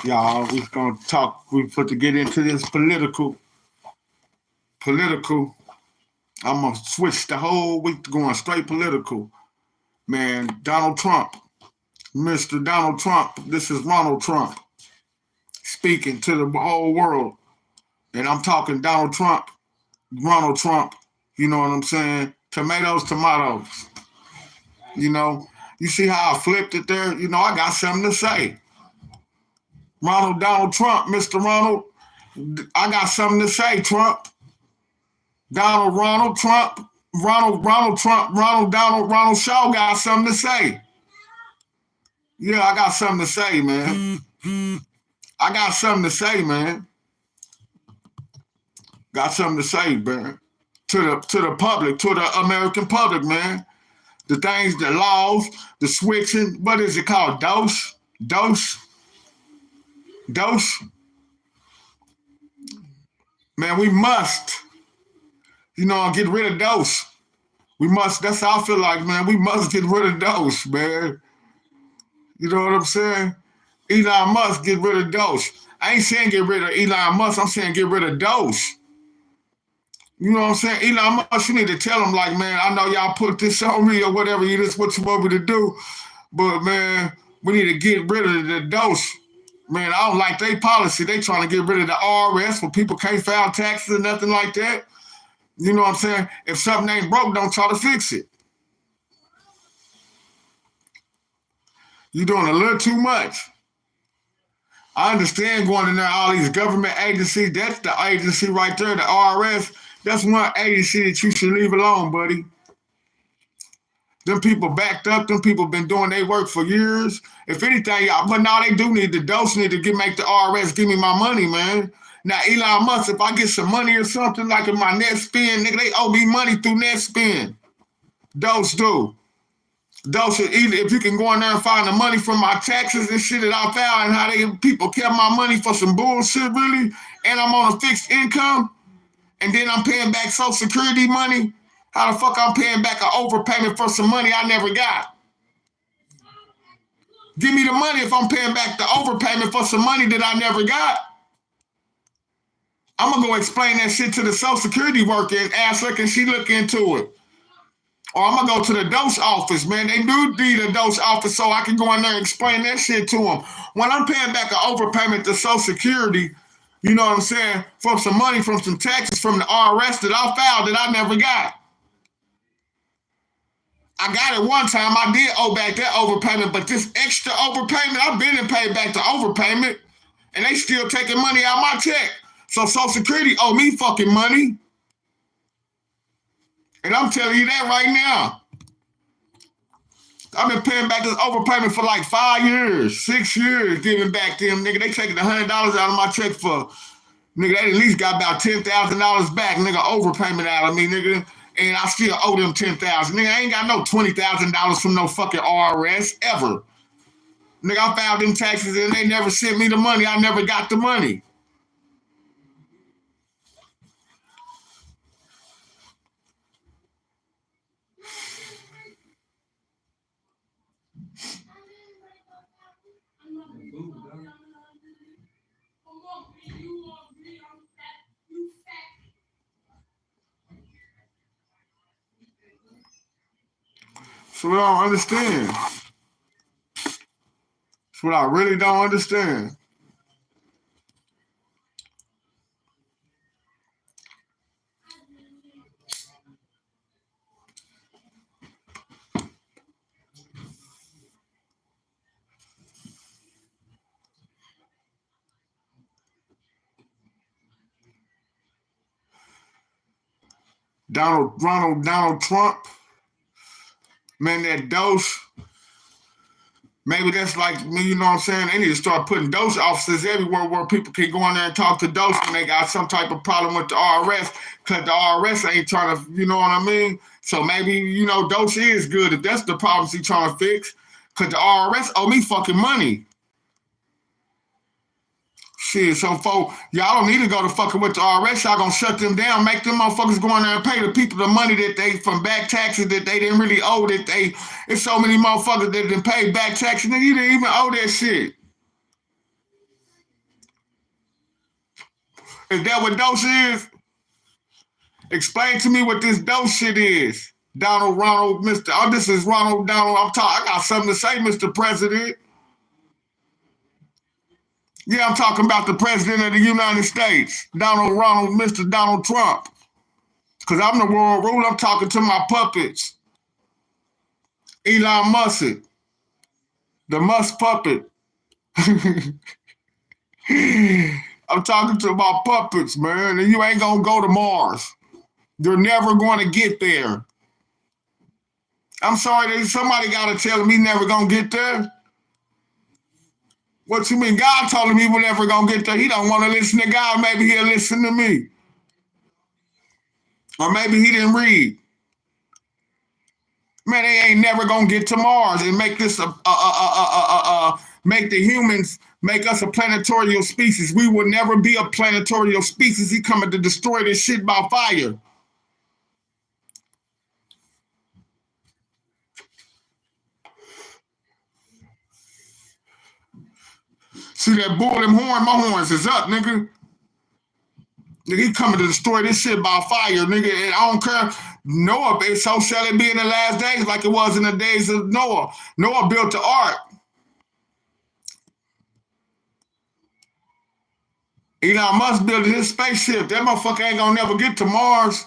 Y'all, we gonna talk. We put to get into this political. I'm gonna switch the whole week to going straight political. Man, Donald Trump, Mr. Donald Trump. This is Ronald Trump speaking to the whole world, and I'm talking Donald Trump, Ronald Trump. You know what I'm saying? Tomatoes, tomatoes. You know, you see how I flipped it there? You know, I got something to say. Donald Trump, Mr. Ronald, I got something to say, Trump. Ronald Trump, Ronald Shaw got something to say. Yeah, I got something to say, man. I got something to say, man. Got something to say, man. To the public, to the American public, man. The things, the laws, the switching, what is it called? Dose. Man, we must, get rid of dose. We must, that's how I feel like, man. We must get rid of dose, man. You know what I'm saying? Elon Musk, get rid of dose. I ain't saying get rid of Elon Musk. I'm saying get rid of dose. You know what I'm saying? Elon Musk, you need to tell him, like, man, I know y'all put this on me or whatever. This what you want me to do. But, man, we need to get rid of the dose. Man, I don't like their policy. They trying to get rid of the IRS where people can't file taxes or nothing like that. You know what I'm saying? If something ain't broke, don't try to fix it. You're doing a little too much. I understand going in there, all these government agencies. That's the agency right there, the IRS. That's one agency that you should leave alone, buddy. Them people backed up. Them people been doing their work for years. If anything, y'all, but now they do need the dose. Need to make the IRS give me my money, man. Now, Elon Musk, if I get some money or something, like in my net spend, nigga, they owe me money through net spend. Dose do. Dose, either if you can go in there and find the money from my taxes and shit that I filed and how people kept my money for some bullshit, really, and I'm on a fixed income, and then I'm paying back Social Security money, how the fuck I'm paying back an overpayment for some money I never got? Give me the money if I'm paying back the overpayment for some money that I never got. I'm gonna go explain that shit to the Social Security worker and ask her, can she look into it? Or I'm gonna go to the dose office, man. They do need a dose office so I can go in there and explain that shit to them. When I'm paying back an overpayment to Social Security, you know what I'm saying, from some money, from some taxes from the IRS that I filed that I never got. I got it one time. I did owe back that overpayment, but this extra overpayment, I've been and paid back the overpayment, and they still taking money out of my check. So Social Security owe me fucking money. And I'm telling you that right now. I've been paying back this overpayment for like 5 years, 6 years, giving back to them, nigga. They taking $100 out of my check for, nigga, they at least got about $10,000 back, nigga, overpayment out of me, nigga. And I still owe them $10,000. Nigga, I ain't got no $20,000 from no fucking IRS, ever. Nigga, I filed them taxes and they never sent me the money. I never got the money. So what I don't understand. That's what I really don't understand. Donald Trump, man, that dose, maybe that's like me, you know what I'm saying? They need to start putting dose officers everywhere where people can go in there and talk to dose when they got some type of problem with the IRS, because the IRS ain't trying to, you know what I mean? So maybe, dose is good if that's the problems he's trying to fix, because the IRS owe me fucking money. Shit, so y'all don't need to go to fucking with the IRS. Y'all gonna shut them down, make them motherfuckers go in there and pay the people the money that they, from back taxes that they didn't really owe, it's so many motherfuckers that didn't pay back taxes, nigga, you didn't even owe that shit. Is that what dose is? Explain to me what this dose shit is. Ronald, Mr. Oh, this is Ronald Donald. I got something to say, Mr. President. Yeah, I'm talking about the President of the United States, Mr. Donald Trump. Because I'm the world ruler. I'm talking to my puppets. Elon Musk, the Musk puppet. I'm talking to my puppets, man, and you ain't gonna go to Mars. You're never going to get there. I'm sorry, somebody gotta tell him he's never gonna get there. What you mean? God told him he was never gonna get there. He don't want to listen to God. Maybe he'll listen to me. Or maybe he didn't read. Man, they ain't never gonna get to Mars and make this make the humans make us a planetary species. We will never be a planetary species. He coming to destroy this shit by fire. See that bull, them horn, my horns is up, nigga. Nigga, he coming to destroy this shit by fire, nigga. And I don't care. Noah, so shall it be in the last days like it was in the days of Noah. Noah built the ark. Elon Musk built his spaceship. That motherfucker ain't gonna never get to Mars.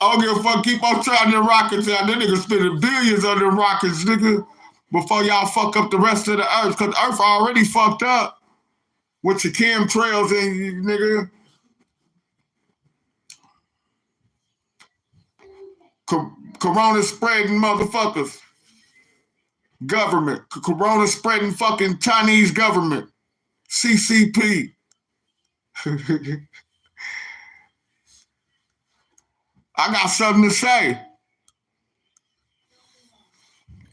I don't give a fuck. Keep on trying them rockets out. That nigga spending billions on them rockets, nigga, before y'all fuck up the rest of the earth. Because the earth already fucked up with your chemtrails and nigga. Corona spreading motherfuckers. Government. Corona spreading fucking Chinese government. CCP. I got something to say.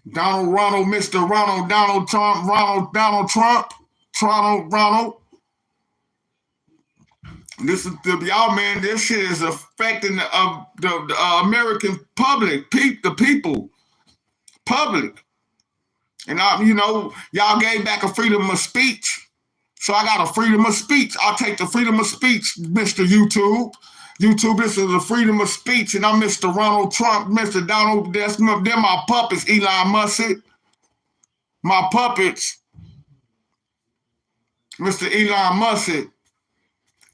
Mr. Ronald, Donald Trump, Donald Trump, Ronald. This is y'all, man. This shit is affecting the American public, the people, public. And y'all gave back a freedom of speech, so I got a freedom of speech. I'll take the freedom of speech, Mr. YouTube. YouTube, this is the freedom of speech, and I'm Mr. Ronald Trump, Mr. Donald. They're my puppets, Elon Musk. My puppets, Mr. Elon Musk.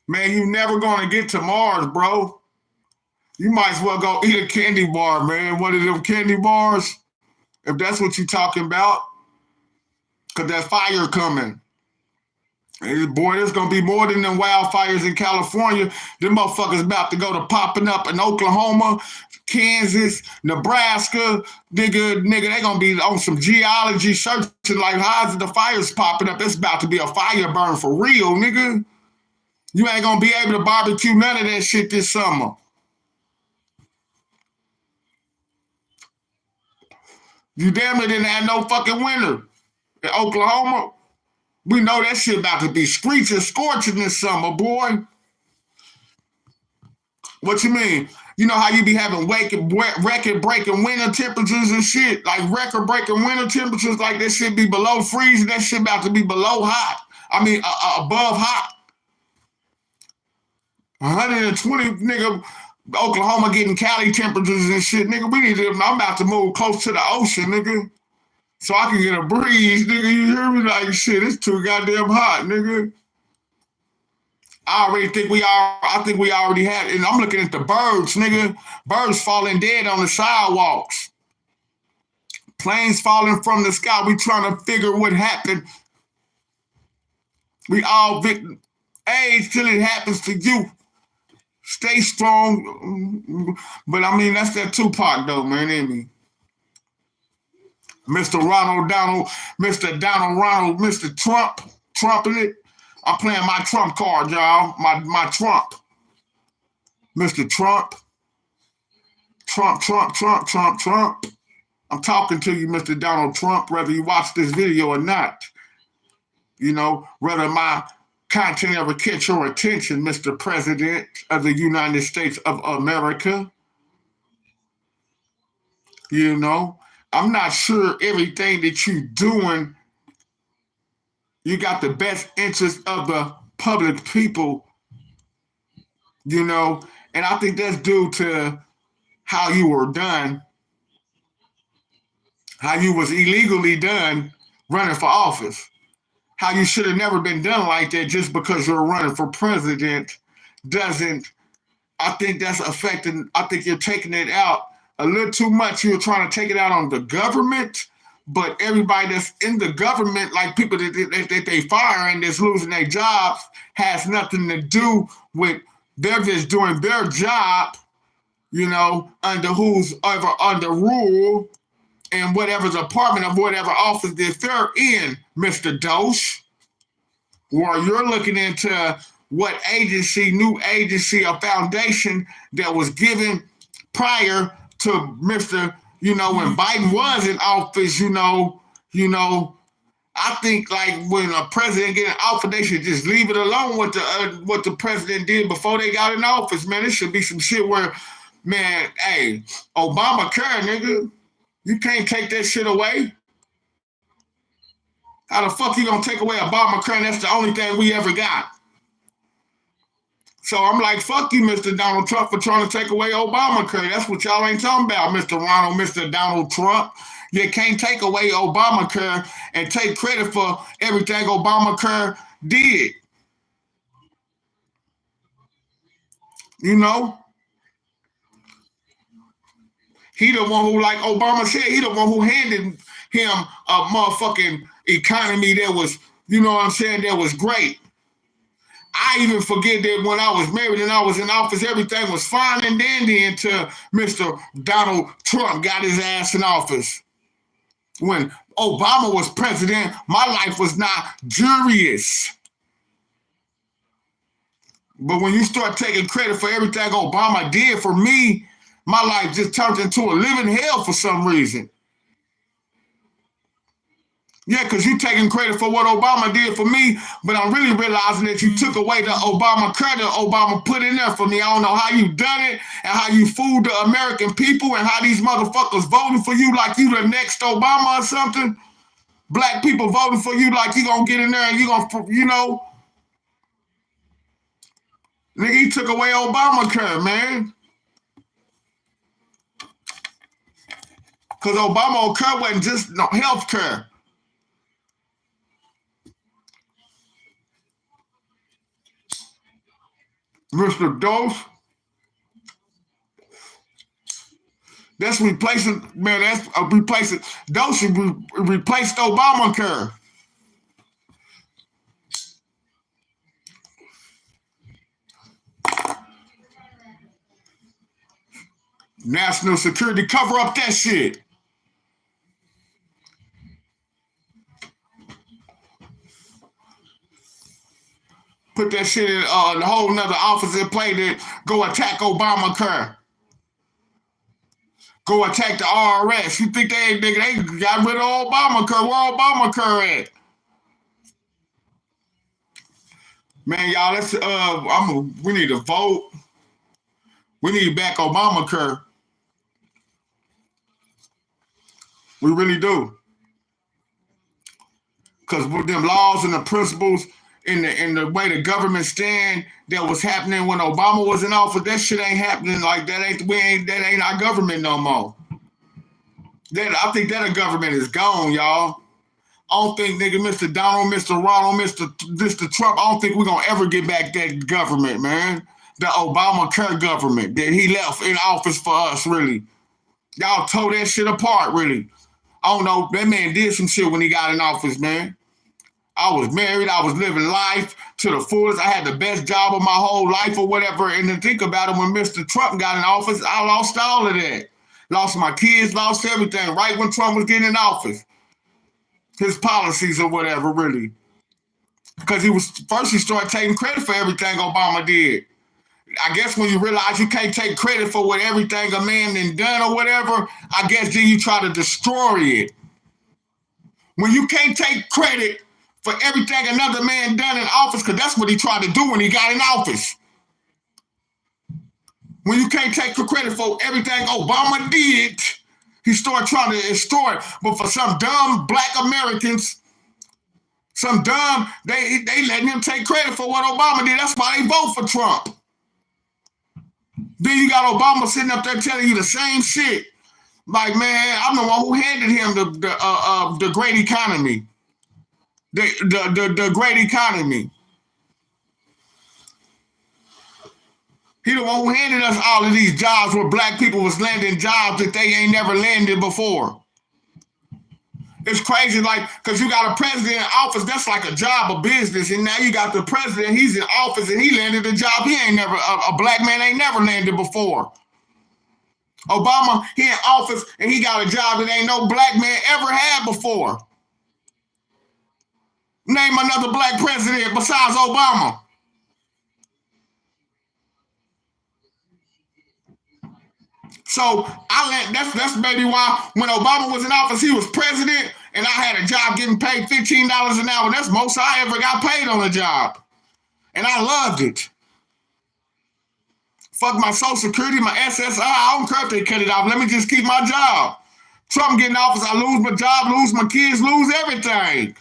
Man, you never gonna get to Mars, bro. You might as well go eat a candy bar, man. One of them candy bars, if that's what you're talking about. Because that fire coming. And boy, there's going to be more than them wildfires in California. Them motherfuckers about to go to popping up in Oklahoma, Kansas, Nebraska. Nigga, they going to be on some geology searching like, how's the fires popping up? It's about to be a fire burn for real, nigga. You ain't going to be able to barbecue none of that shit this summer. You damn near didn't have no fucking winter in Oklahoma. We know that shit about to be screeching, scorching this summer, boy. What you mean? You know how you be having record-breaking winter temperatures and shit? Like record-breaking winter temperatures, like that shit be below freezing. That shit about to be below hot. I mean, above hot. 120, nigga, Oklahoma getting Cali temperatures and shit. Nigga, I'm about to move close to the ocean, nigga. So I can get a breeze, nigga. You hear me? Like, shit, it's too goddamn hot, nigga. I think we already had it. And I'm looking at the birds, nigga. Birds falling dead on the sidewalks. Planes falling from the sky. We trying to figure what happened. We all victim. AIDS till it happens to you. Stay strong. But I mean, that's that Tupac though, man, ain't me? Mr. Ronald Donald, Mr. Donald Ronald, Mr. Trump, trumping it. I'm playing my Trump card, y'all. My Trump. Mr. Trump. Trump. I'm talking to you, Mr. Donald Trump, whether you watch this video or not. You know, whether my content ever catch your attention, Mr. President of the United States of America. You know, I'm not sure everything that you're doing You got the best interest of the public people, you know, and I think that's due to how you were done, how you was illegally done running for office, how you should have never been done like that just because you're running for president doesn't. I think that's affecting. I think you're taking it out a little too much. You're trying to take it out on the government, but everybody that's in the government, like people that they fire and that's losing their jobs, has nothing to do with. They're just doing their job, you know, under who's ever under rule in whatever department of whatever office that they're in, Mr. Dosh. Or you're looking into what agency, new agency or foundation that was given prior to Mr. You know, when Biden was in office, I think like when a president get in office, they should just leave it alone what the president did before they got in office, man. It should be some shit where, man, hey, Obamacare, nigga, you can't take that shit away. How the fuck you gonna take away Obamacare and that's the only thing we ever got? So I'm like, fuck you, Mr. Donald Trump, for trying to take away Obamacare. That's what y'all ain't talking about, Mr. Donald Trump. You can't take away Obamacare and take credit for everything Obamacare did. You know? He the one who, like Obama said, he the one who handed him a motherfucking economy that was, you know what I'm saying, that was great. I even forget that when I was married and I was in office, everything was fine and dandy until Mr. Donald Trump got his ass in office. When Obama was president, my life was not joyous. But when you start taking credit for everything Obama did for me, my life just turned into a living hell for some reason. Yeah, because you taking credit for what Obama did for me, but I'm really realizing that you took away the Obamacare that Obama put in there for me. I don't know how you done it and how you fooled the American people and how these motherfuckers voting for you like you the next Obama or something. Black people voting for you like you gonna get in there and you gonna, you know. Nigga, he took away Obamacare, man. Because Obamacare wasn't just no health care. Mr. Dose, that's replacing, man, that's replacing, Dose replaced Obamacare. National security, cover up that shit. Put that shit in a whole nother office and play that. Go attack Obamacare. Go attack the IRS. You think they got rid of Obamacare? Where Obamacare at? Man, y'all, let's we need to vote. We need back Obamacare. We really do. Because with them laws and the principles in the way the government stand that was happening when Obama was in office, that shit ain't happening. Like that ain't our government no more. I think that government is gone, y'all. I don't think nigga Mr. Donald, Mr. Ronald, Mr. Trump, I don't think we're gonna ever get back that government, man. The Obamacare government that he left in office for us, really. Y'all tore that shit apart, really. I don't know, that man did some shit when he got in office, man. I was married. I was living life to the fullest. I had the best job of my whole life or whatever. And to think about it, when Mr. Trump got in office, I lost all of that. Lost my kids, lost everything right when Trump was getting in office. His policies or whatever, really. Because he started taking credit for everything Obama did. I guess when you realize you can't take credit for what everything a man done done or whatever, I guess then you try to destroy it. When you can't take credit for everything another man done in office, because that's what he tried to do when he got in office. When you can't take credit for everything Obama did, he started trying to extort. But for some dumb black Americans, Some dumb, they letting him take credit for what Obama did. That's why they vote for Trump. Then you got Obama sitting up there telling you the same shit. Like, man, I'm the one who handed him the great economy. The great economy. He the one who handed us all of these jobs where black people was landing jobs that they ain't never landed before. It's crazy, like, because you got a president in office, that's like a job, a business, and now you got the president, he's in office, and he landed a job he ain't never, a black man ain't never landed before. Obama, he in office, and he got a job that ain't no black man ever had before. Name another black president besides Obama. So that's maybe why when Obama was in office, he was president, and I had a job getting paid $15 an hour. That's most I ever got paid on a job. And I loved it. Fuck my Social Security, my SSI, I don't care if they cut it off. Let me just keep my job. Trump get in office, I lose my job, lose my kids, lose everything.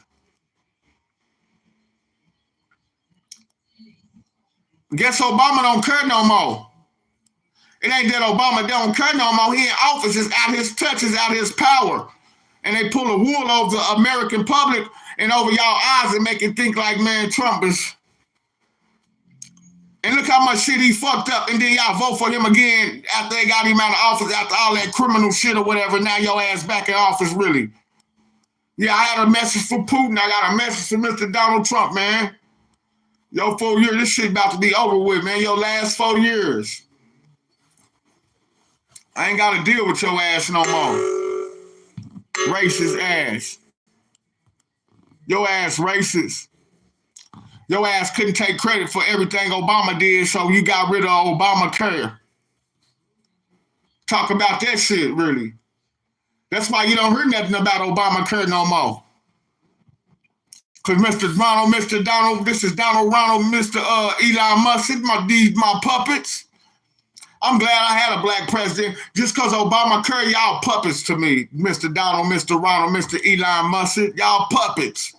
Guess Obama don't care no more. It ain't that Obama don't care no more. He in office, it's out his touch, it's out his power. And they pull a wool over the American public and over y'all eyes and make it think like, man, Trump is. And look how much shit he fucked up, and then y'all vote for him again after they got him out of office, after all that criminal shit or whatever. Now your ass back in office, really. Yeah, I had a message for Putin. I got a message for Mr. Donald Trump, man. Your 4 years, this shit about to be over with, man. Your last 4 years. I ain't got to deal with your ass no more. Racist ass. Your ass racist. Your ass couldn't take credit for everything Obama did, so you got rid of Obamacare. Talk about that shit, really. That's why you don't hear nothing about Obamacare no more. Because Mr. Donald, this is Donald Ronald, Mr. Elon Musk, my puppets. I'm glad I had a black president just because Obamacare, y'all puppets to me. Mr. Donald, Mr. Ronald, Mr. Elon Musk, y'all puppets.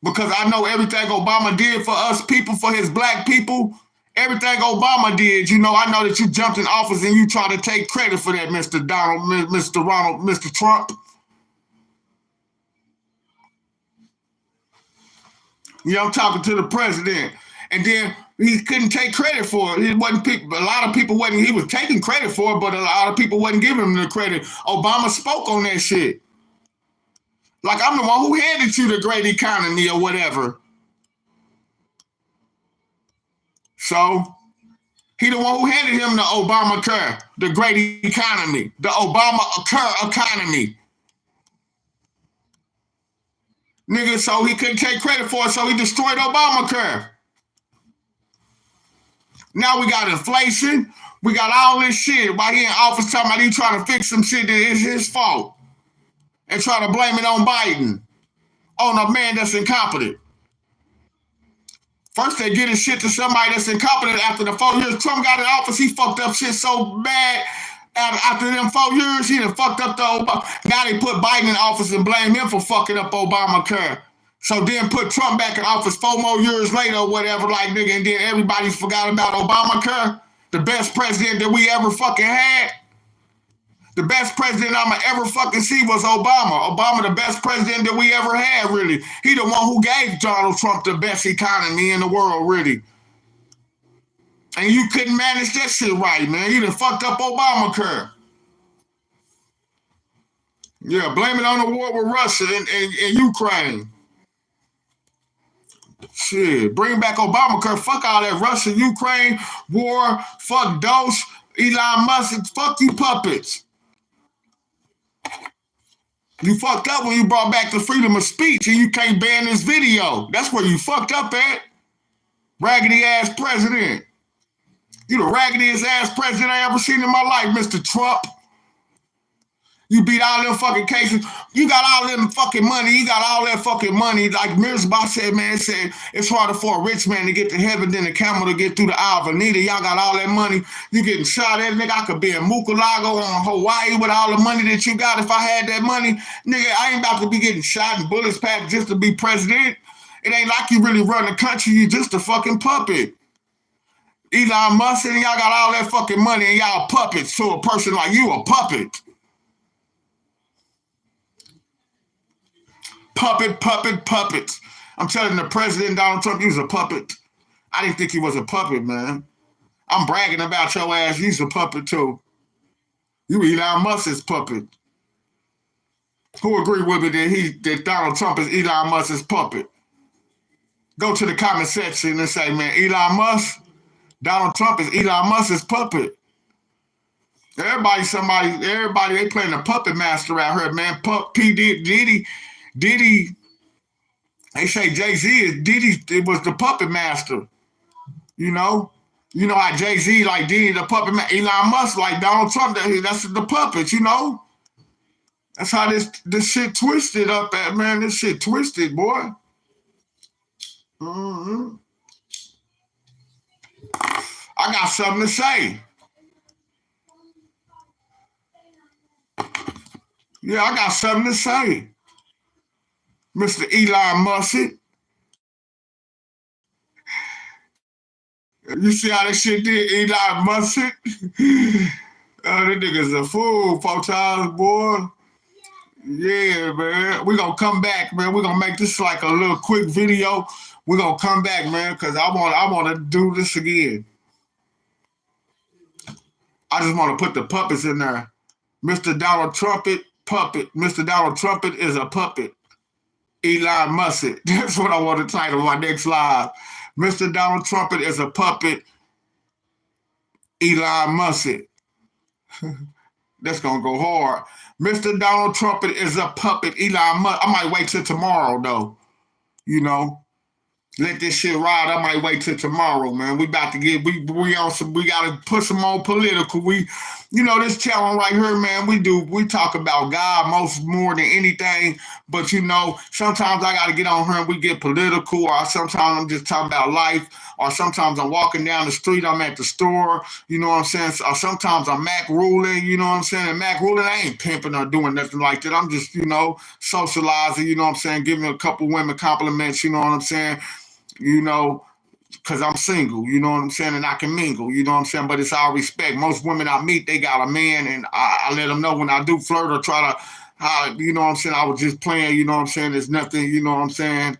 Because I know everything Obama did for us people, for his black people, everything Obama did, you know, I know that you jumped in office and you try to take credit for that, Mr. Donald, Mr. Ronald, Mr. Trump. You know, I'm talking to the president. And then he couldn't take credit for it. It wasn't people, a lot of people wasn't, he was taking credit for it, but a lot of people wasn't giving him the credit. Obama spoke on that shit. Like, I'm the one who handed you the great economy or whatever. So, he the one who handed him the Obamacare, the great economy, the Obamacare economy. Nigga, so he couldn't take credit for it, so he destroyed Obamacare. Now we got inflation. We got all this shit while he in office talking about he trying to fix some shit that is his fault. And try to blame it on Biden, on a man that's incompetent. First they get his shit to somebody that's incompetent. After the 4 years Trump got in office, he fucked up shit so bad. After them 4 years, he done fucked up the Obama. Now they put Biden in office and blame him for fucking up Obamacare. So then put Trump back in office 4 more years later or whatever, like nigga, and then everybody forgot about Obamacare. The best president that we ever fucking had. The best president I'ma ever fucking see was Obama. Obama, the best president that we ever had, really. He the one who gave Donald Trump the best economy in the world, really. And you couldn't manage that shit right, man. You done fucked up Obamacare. Yeah, blame it on the war with Russia and Ukraine. Shit, bring back Obamacare. Fuck all that Russia, Ukraine, war. Fuck Doge, Elon Musk. Fuck you puppets. You fucked up when you brought back the freedom of speech and you can't ban this video. That's where you fucked up at. Raggedy ass president. You the raggediest ass president I ever seen in my life, Mr. Trump. You beat all them fucking cases. You got all them fucking money. You got all that fucking money. Like Mirzbah said, man, said it's harder for a rich man to get to heaven than a camel to get through the Eye of Anita. Y'all got all that money. You getting shot at, nigga. I could be in Mukalago on Hawaii with all the money that you got. If I had that money, nigga, I ain't about to be getting shot and bullets packed just to be president. It ain't like you really run the country. You just a fucking puppet. Elon Musk and y'all got all that fucking money and y'all puppets to a person like you, a puppet. Puppets. I'm telling the president, Donald Trump, he was a puppet. I didn't think he was a puppet, man. I'm bragging about your ass. He's a puppet, too. You Elon Musk's puppet. Who agree with me that Donald Trump is Elon Musk's puppet? Go to the comment section and say, man, Elon Musk, Donald Trump is Elon Musk's puppet. Everybody, they playing a puppet master out here, man. Diddy, they say Jay-Z is Diddy, it was the puppet master. You know how Jay-Z like Diddy the puppet master, Elon Musk like Donald Trump, that's the puppet, you know? That's how this shit twisted up at, man. This shit twisted, boy. Mm-hmm. I got something to say. Yeah, I got something to say. Mr. Elon Musk. You see how that shit did, Elon Musk? That nigga's a fool, 4TimeZ, boy. Yeah, man. We're going to come back, man. We're going to make this like a little quick video. We're going to come back, man, because I want to do this again. I just want to put the puppets in there. Mr. Donald Trumpet, puppet. Mr. Donald Trumpet is a puppet. Elon Musk. That's what I want to title my next live. Mr. Donald Trumpet is a puppet. Elon Musk. That's going to go hard. Mr. Donald Trumpet is a puppet. Elon Musk. I might wait till tomorrow, though. You know, let this shit ride. I might wait till tomorrow, man. We about to get, we on some, we got to put some more political. This channel right here, man, we talk about God more than anything. But, sometimes I got to get on here and we get political, or sometimes I'm just talking about life, or sometimes I'm walking down the street, I'm at the store, you know what I'm saying? Or sometimes I'm Mac ruling, you know what I'm saying? And Mac ruling, I ain't pimping or doing nothing like that. I'm just, socializing, you know what I'm saying? Giving a couple women compliments, you know what I'm saying? Because I'm single, you know what I'm saying? And I can mingle, you know what I'm saying? But it's all respect. Most women I meet, they got a man, and I let them know when I do flirt or try to, you know what I'm saying? I was just playing, you know what I'm saying? There's nothing, you know what I'm saying,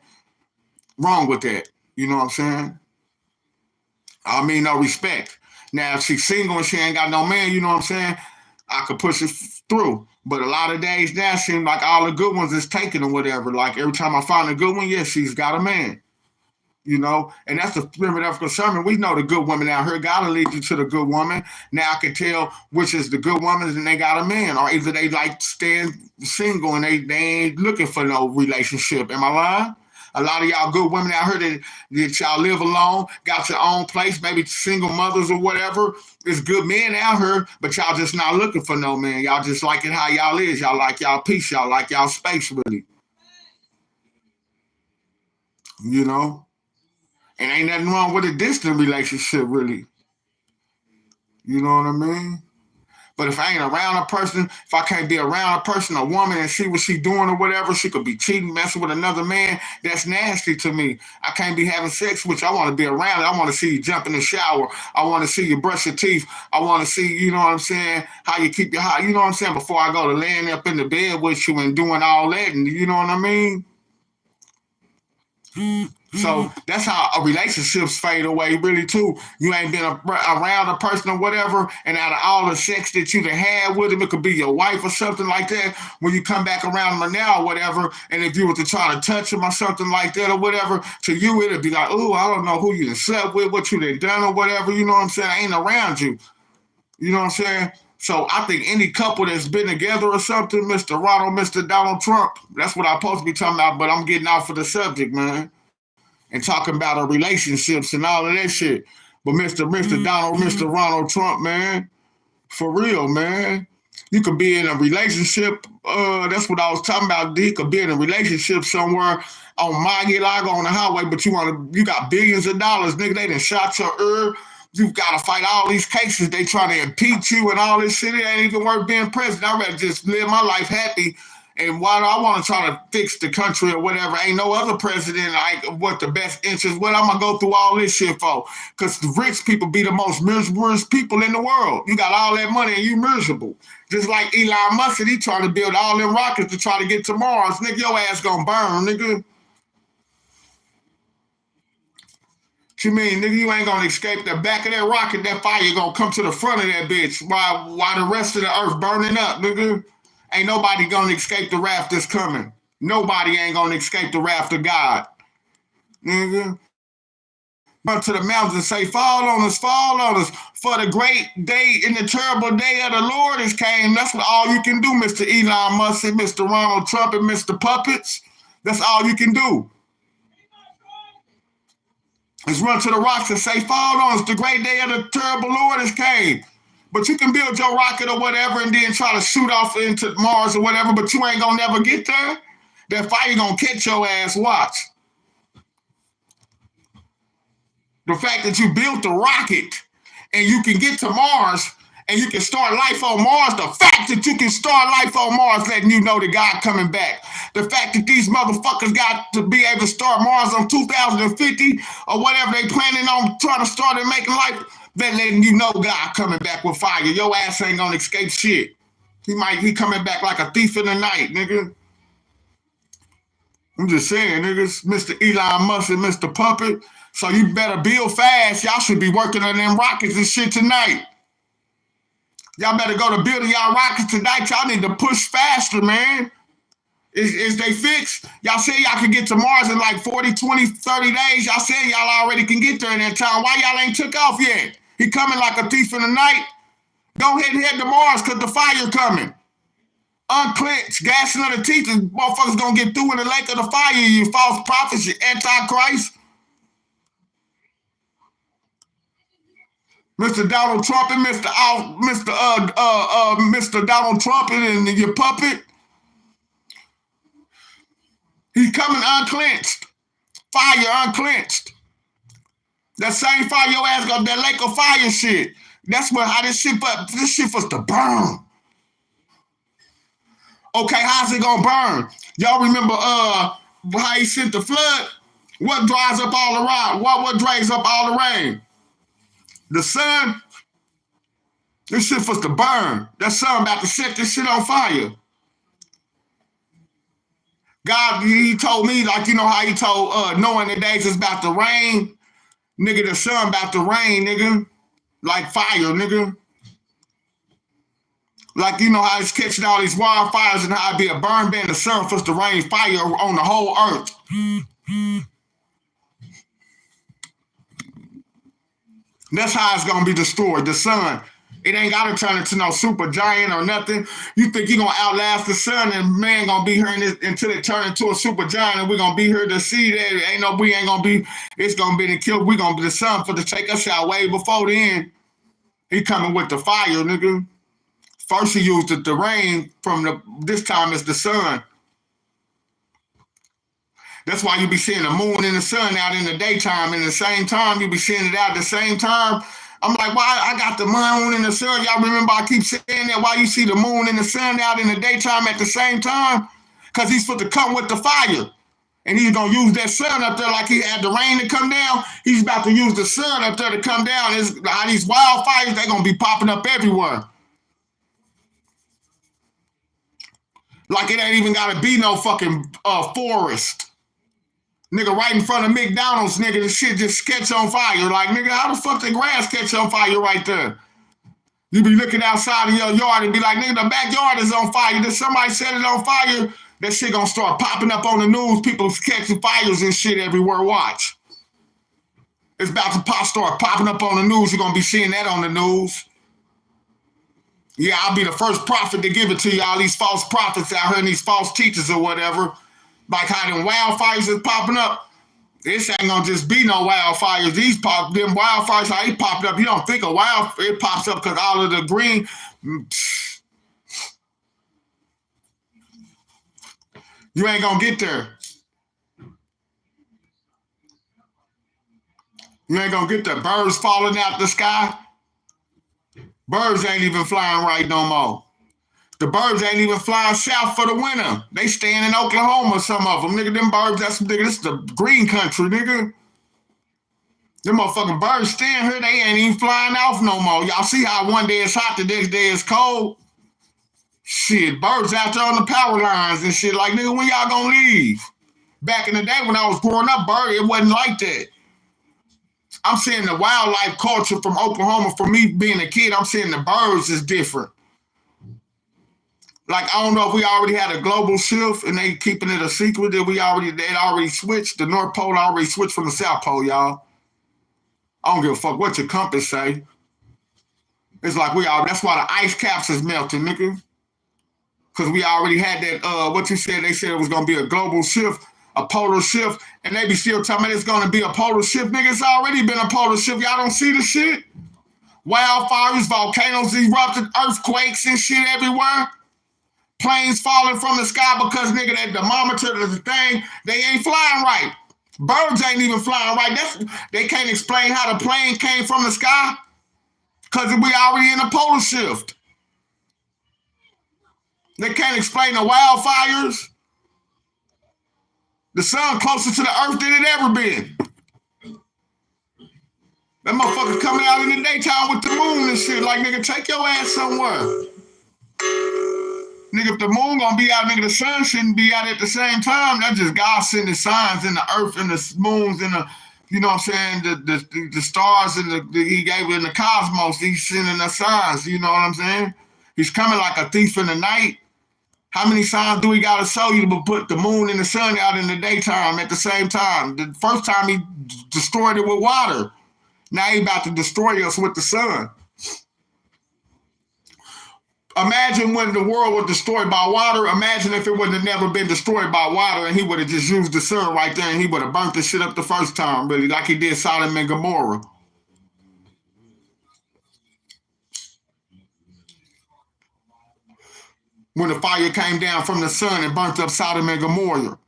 wrong with that, you know what I'm saying? I mean, no respect. Now, if she's single and she ain't got no man, you know what I'm saying? I could push it through. But a lot of days now, seem like all the good ones is taken or whatever. Like every time I find a good one, yeah, she's got a man. And that's the spirit of concern. We know the good women out here. God will lead you to the good woman. Now I can tell which is the good woman and they got a man, or either they like staying single and they ain't looking for no relationship. Am I lying? A lot of y'all good women out here that y'all live alone, got your own place, maybe single mothers or whatever. There's good men out here, but y'all just not looking for no man. Y'all just like it how y'all is. Y'all like y'all peace. Y'all like y'all space, really. And ain't nothing wrong with a distant relationship, really. You know what I mean? But if I ain't around a person, if I can't be around a person, a woman, and see what she doing or whatever, she could be cheating, messing with another man, that's nasty to me. I can't be having sex with you. I want to be around it. I want to see you jump in the shower. I want to see you brush your teeth. I want to see, you know what I'm saying, how you keep your house. You know what I'm saying? Before I go to laying up in the bed with you and doing all that, and you know what I mean? So that's how relationships fade away, really, too. You ain't been around a person or whatever, and out of all the sex that you done had with him, it could be your wife or something like that. When you come back around him now or whatever, and if you were to try to touch him or something like that or whatever, to you, it'd be like, oh, I don't know who you done slept with, what you done done or whatever, you know what I'm saying? I ain't around you. You know what I'm saying? So I think any couple that's been together or something, Mr. Donald Trump, that's what I'm supposed to be talking about, but I'm getting off of the subject, man. And talking about our relationships and all of that shit. But Mr. Ronald Trump, man, for real, man. You could be in a relationship. That's what I was talking about. You could be in a relationship somewhere on Lago on the highway, but you got billions of dollars, nigga. They done shot your herb. You've got to fight all these cases. They trying to impeach you and all this shit. It ain't even worth being president. I'd rather just live my life happy. And why do I want to try to fix the country or whatever? Ain't no other president like what the best interest. What I'm gonna go through all this shit for? Because the rich people be the most miserable people in the world. You got all that money and you miserable. Just like Elon Musk, he trying to build all them rockets to try to get to Mars. Nigga, your ass gonna burn, nigga. What you mean, nigga, you ain't gonna escape the back of that rocket, that fire gonna come to the front of that bitch while the rest of the earth burning up, nigga. Ain't nobody gonna escape the wrath that's coming. Nobody ain't gonna escape the wrath of God. Nigga. Run to the mountains and say, fall on us, for the great day and the terrible day of the Lord is came. That's all you can do, Mr. Elon Musk, Mr. Ronald Trump, and Mr. Puppets. That's all you can do. Is run to the rocks and say, fall on us, the great day of the terrible Lord is came. But you can build your rocket or whatever and then try to shoot off into Mars or whatever, but you ain't gonna never get there. That fire gonna catch your ass, watch. The fact that you built the rocket and you can get to Mars and you can start life on Mars, the fact that you can start life on Mars letting you know that God coming back. The fact that these motherfuckers got to be able to start Mars on 2050 or whatever they planning on trying to start and making life, that letting you know God coming back with fire. Your ass ain't gonna escape shit. He coming back like a thief in the night, nigga. I'm just saying, niggas, Mr. Elon Musk and Mr. Puppet. So you better build fast. Y'all should be working on them rockets and shit tonight. Y'all better go to building y'all rockets tonight. Y'all need to push faster, man. Is they fixed? Y'all say y'all can get to Mars in like 40, 20, 30 days. Y'all saying y'all already can get there in that time. Why y'all ain't took off yet? He coming like a thief in the night. Go ahead and head to Mars because the fire coming. Unclench, gassing of the teeth, and motherfuckers gonna get through in the lake of the fire, you false prophets, you antichrist. Mr. Donald Trump and Mr. Donald Trump and your puppet. He's coming unclenched. Fire unclenched. That same fire your ass got, that lake of fire shit. That's how this shit was to burn. Okay, how's it gonna burn? Y'all remember how he sent the flood? What dries up all the rain? What drains up all the rain? The sun. This shit was to burn. That sun about to set this shit on fire. God, he told me, like, you know how he told knowing the days is about to rain? Nigga, the sun about to rain, nigga. Like fire, nigga. Like, you know how it's catching all these wildfires and how it be a burn ban, the sun supposed to rain fire on the whole earth. That's how it's gonna be destroyed, the sun. It ain't gotta turn into no super giant or nothing. You think you gonna outlast the sun and man gonna be here until it turn into a super giant and we gonna be here to see that. We ain't gonna be, it's gonna be the kill. We gonna be the sun for to take us out way before then. He coming with the fire, nigga. First he used the rain this time it's the sun. That's why you be seeing the moon and the sun out in the daytime and the same time you be seeing it out at the same time. I'm like, why I got the moon and the sun? Y'all remember I keep saying that, why you see the moon and the sun out in the daytime at the same time? Because he's supposed to come with the fire. And he's going to use that sun up there like he had the rain to come down. He's about to use the sun up there to come down. How these wildfires, they're going to be popping up everywhere. Like it ain't even got to be no fucking forest. Nigga, right in front of McDonald's, nigga, the shit just catch on fire. Like, nigga, how the fuck the grass catch on fire right there? You be looking outside of your yard and be like, nigga, the backyard is on fire. Did somebody set it on fire? That shit gonna start popping up on the news. People catching fires and shit everywhere. Watch. It's about to start popping up on the news. You're gonna be seeing that on the news. Yeah, I'll be the first prophet to give it to you. All these false prophets out here and these false teachers or whatever. Like how them wildfires is popping up. This ain't gonna just be no wildfires. Them wildfires, how they popped up. You don't think a wildfire, it pops up because all of the green. You ain't gonna get there. You ain't gonna get there. Birds falling out the sky. Birds ain't even flying right no more. The birds ain't even flying south for the winter. They staying in Oklahoma, some of them. Nigga, them birds, nigga, this is the green country, nigga. Them motherfucking birds staying here, they ain't even flying off no more. Y'all see how one day it's hot, the next day it's cold? Shit, birds out there on the power lines and shit. Like, nigga, when y'all gonna leave? Back in the day when I was growing up, bird, it wasn't like that. I'm saying the wildlife culture from Oklahoma, for me being a kid, I'm saying the birds is different. Like, I don't know if we already had a global shift and they keeping it a secret that they'd already switched. The North Pole already switched from the South Pole, y'all. I don't give a fuck what your compass say. It's like that's why the ice caps is melting, nigga. Because we already had that, what you said, they said it was going to be a global shift, a polar shift, and they be still talking about it's going to be a polar shift. Nigga, it's already been a polar shift. Y'all don't see the shit? Wildfires, volcanoes erupted, earthquakes and shit everywhere. Planes falling from the sky because, nigga, that thermometer, the thing, they ain't flying right. Birds ain't even flying right. They can't explain how the plane came from the sky because we already in a polar shift. They can't explain the wildfires. The sun closer to the earth than it ever been. That motherfucker coming out in the daytime with the moon and shit. Like, nigga, take your ass somewhere. Nigga, if the moon gonna be out, nigga, the sun shouldn't be out at the same time. That's just God sending signs in the earth and the moons and the, you know what I'm saying, the stars and he gave it in the cosmos. He's sending us signs, you know what I'm saying? He's coming like a thief in the night. How many signs do we gotta show you to put the moon and the sun out in the daytime at the same time? The first time he destroyed it with water. Now he about to destroy us with the sun. Imagine when the world was destroyed by water. Imagine if it would have never been destroyed by water and he would have just used the sun right there and he would have burnt the shit up the first time, really, like he did Sodom and Gomorrah. When the fire came down from the sun and burnt up Sodom and Gomorrah.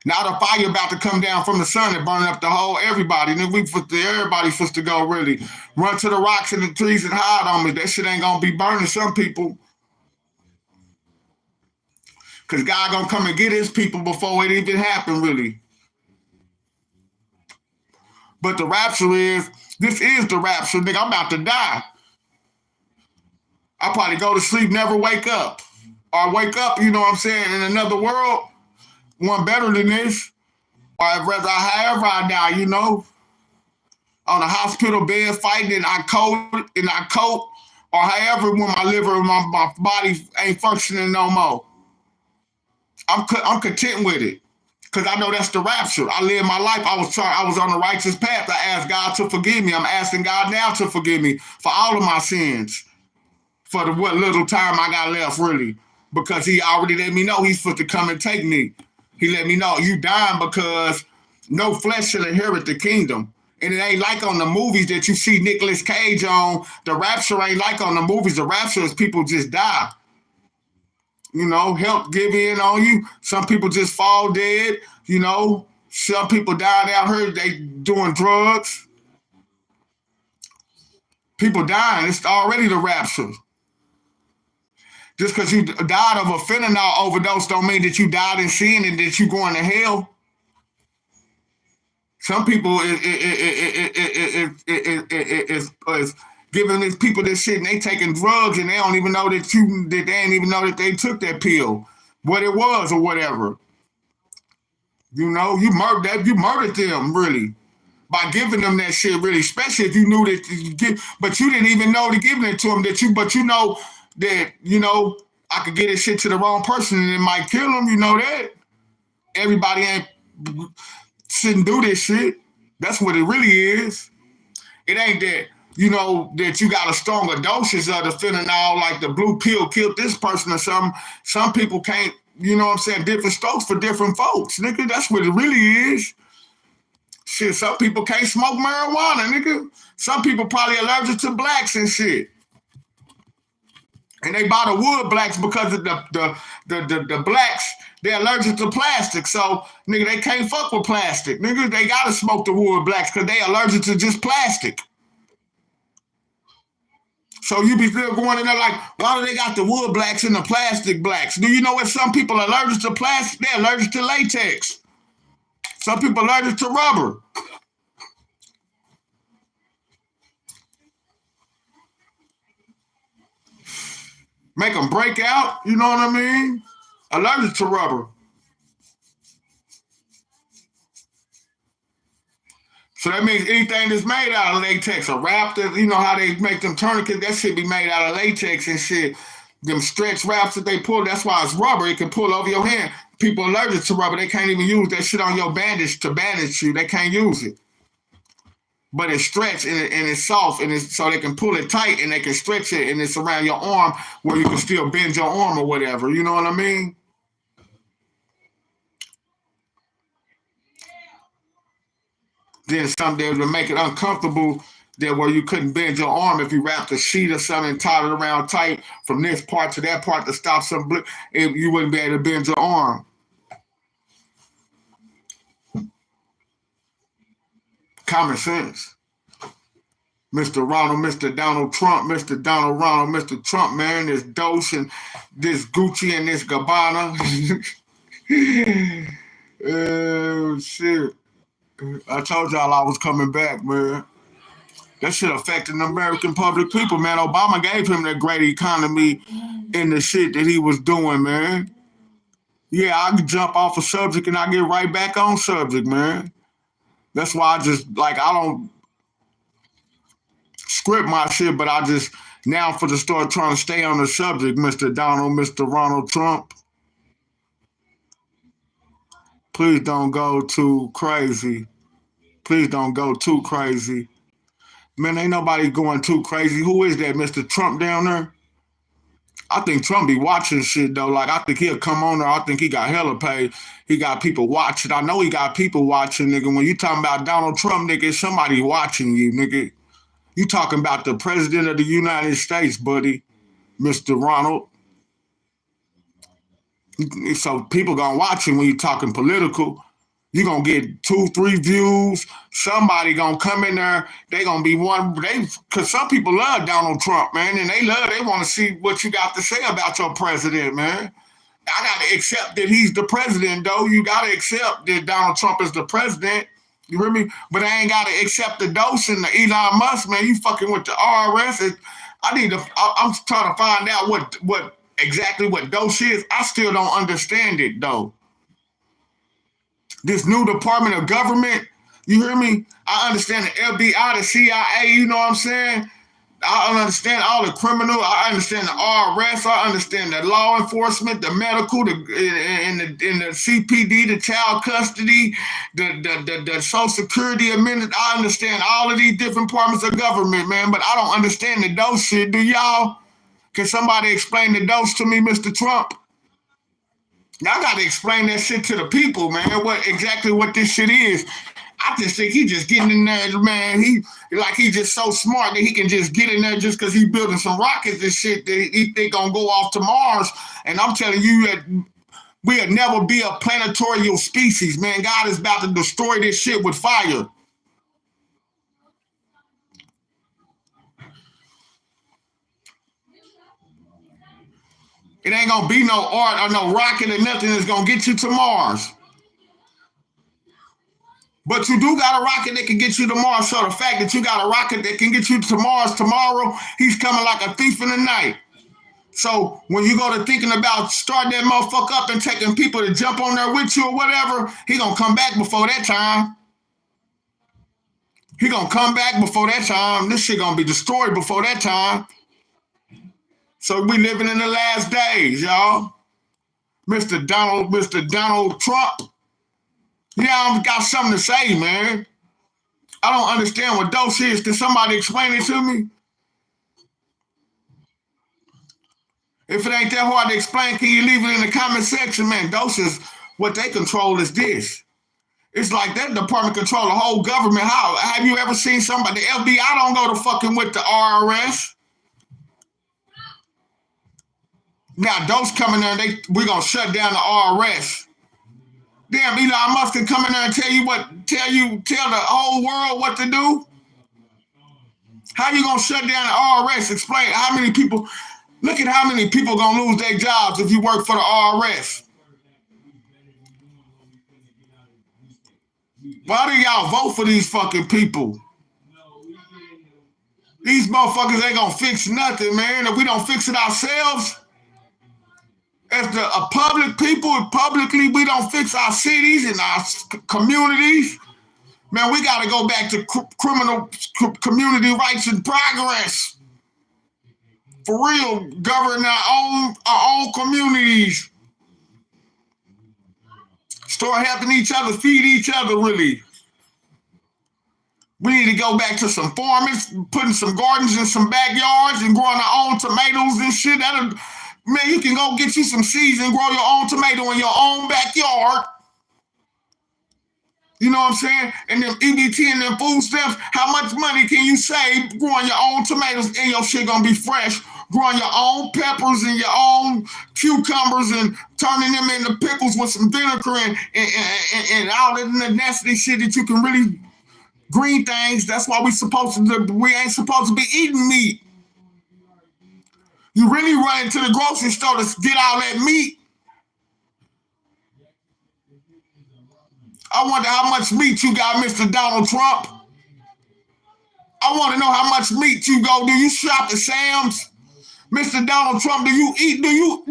Now the fire about to come down from the sun and burn up the whole everybody. And then everybody supposed to go really run to the rocks and the trees and hide on me. That shit ain't gonna be burning some people. Cause God gonna come and get his people before it even happen, really. But the rapture this is the rapture, nigga. I'm about to die. I'll probably go to sleep, never wake up. Or wake up, you know what I'm saying, in another world. One better than this, or however I die, you know, on a hospital bed fighting in our coat, or however when my liver and my body ain't functioning no more. I'm content with it, because I know that's the rapture. I live my life. I was on the righteous path. I asked God to forgive me. I'm asking God now to forgive me for all of my sins, for what little time I got left, really, because he already let me know he's supposed to come and take me. He let me know you dying because no flesh shall inherit the kingdom. And it ain't like on the movies that you see Nicolas Cage on. The rapture ain't like on the movies. The rapture is people just die. You know, help give in on you. Some people just fall dead. You know, some people died out here. They doing drugs. People dying. It's already the rapture. Just because you died of a fentanyl overdose don't mean that you died in sin and that you going to hell. Some people is giving these people this shit and they taking drugs and they don't even know that they ain't even know that they took that pill, what it was or whatever. You know, you murdered them really by giving them that shit, really, especially if you knew that but you didn't even know to giving it to them but you know that, you know, I could get this shit to the wrong person and it might kill them, you know that? Everybody shouldn't do this shit. That's what it really is. It ain't that, you know, that you got a stronger dosage of the fentanyl, like the blue pill killed this person or something. Some people can't, you know what I'm saying, different strokes for different folks, nigga. That's what it really is. Shit, some people can't smoke marijuana, nigga. Some people probably allergic to blacks and shit. And they buy the wood blacks because of the blacks They're allergic to plastic, so nigga, they can't fuck with plastic. Nigga, they gotta smoke the wood blacks because they allergic to just plastic. So you be still going in there like, why do they got the wood blacks and the plastic blacks? Do you know what some people are allergic to plastic? They're allergic to latex. Some people are allergic to rubber. Make them break out, you know what I mean? Allergic to rubber. So that means anything that's made out of latex, a wrap that, you know how they make them tourniquets, that shit be made out of latex and shit. Them stretch wraps that they pull, that's why it's rubber. It can pull over your hand. People allergic to rubber, they can't even use that shit on your bandage to bandage you. They can't use it. But it's stretched and it's soft, and it's so they can pull it tight and they can stretch it, and it's around your arm where you can still bend your arm or whatever. You know what I mean? Then something to make it uncomfortable there where you couldn't bend your arm if you wrapped a sheet or something and tied it around tight from this part to that part to stop some you wouldn't be able to bend your arm. Common sense. Mr. Ronald, Mr. Donald Trump, Mr. Donald Ronald, Mr. Trump, man, this Dose and this Gucci and this Gabbana. Oh, shit. I told y'all I was coming back, man. That shit affecting the American public people, man. Obama gave him that great economy in the shit that he was doing, man. Yeah, I can jump off a subject and I get right back on subject, man. That's why I just, like, I don't script my shit, but I just, now for the start trying to stay on the subject, Mr. Donald, Mr. Ronald Trump. Please don't go too crazy. Please don't go too crazy. Man, ain't nobody going too crazy. Who is that, Mr. Trump down there? I think Trump be watching shit, though. Like, I think he'll come on there. I think he got hella paid. He got people watching. I know he got people watching, nigga. When you talking about Donald Trump, nigga, somebody watching you, nigga. You talking about the president of the United States, buddy, Mr. Ronald. So people gonna watch him when you talking political. You gonna get 2, 3 views. Somebody gonna come in there. They gonna be one. Cause some people love Donald Trump, man, and they want to see what you got to say about your president, man. I gotta accept that he's the president, though. You gotta accept that Donald Trump is the president. You hear me? But I ain't gotta accept the Dose and the Elon Musk, man. You fucking with the RS. I'm trying to find out what exactly what Dose is. I still don't understand it, though. This new Department of Government, you hear me? I understand the FBI, the CIA, you know what I'm saying? I understand all the criminal. I understand the RS. I understand the law enforcement, the medical, the CPD, the child custody, the Social Security Amendment. I understand all of these different departments of government, man. But I don't understand the Dose shit. Do y'all? Can somebody explain the Dose to me, Mr. Trump? Y'all got to explain that shit to the people, man. Exactly what this shit is. I just think he just getting in there, man. He's just so smart that he can just get in there just because he's building some rockets and shit that he think gonna go off to Mars. And I'm telling you that we'll never be a planetary species, man. God is about to destroy this shit with fire. It ain't gonna be no art or no rocket or nothing that's gonna get you to Mars. But you do got a rocket that can get you to Mars. So the fact that you got a rocket that can get you to Mars tomorrow, he's coming like a thief in the night. So when you go to thinking about starting that motherfucker up and taking people to jump on there with you or whatever, he gonna come back before that time. He gonna come back before that time. This shit gonna be destroyed before that time. So we living in the last days, y'all. Mr. Donald Trump. Yeah, I've got something to say, man. I don't understand what Dose is. Can somebody explain it to me? If it ain't that hard to explain, can you leave it in the comment section, man? Dose is what they control is this. It's like that department control the whole government. How have you ever seen somebody? The FBI don't go to fucking with the RRS. Now those coming there, we gonna shut down the RS. Damn, Elon Musk can come in there and tell the whole world what to do. How you gonna shut down the RS? Explain how many people. Look at how many people gonna lose their jobs if you work for the RS. Why do y'all vote for these fucking people? These motherfuckers ain't gonna fix nothing, man. If we don't fix it ourselves, as the public people, publicly, we don't fix our cities and our communities. Man, we gotta go back to community rights and progress. For real, govern our own communities. Start helping each other, feed each other, really. We need to go back to some farming, putting some gardens in some backyards and growing our own tomatoes and shit. Man, you can go get you some seeds and grow your own tomato in your own backyard. You know what I'm saying? And them EBT and them food stamps, how much money can you save growing your own tomatoes and your shit gonna be fresh? Growing your own peppers and your own cucumbers and turning them into pickles with some vinegar and all that nasty shit that you can really green things. That's why we ain't supposed to be eating meat. You really run into the grocery store to get all that meat. I wonder how much meat you got, Mr. Donald Trump. I want to know how much meat you go. Do you shop at Sam's? Mr. Donald Trump, do you go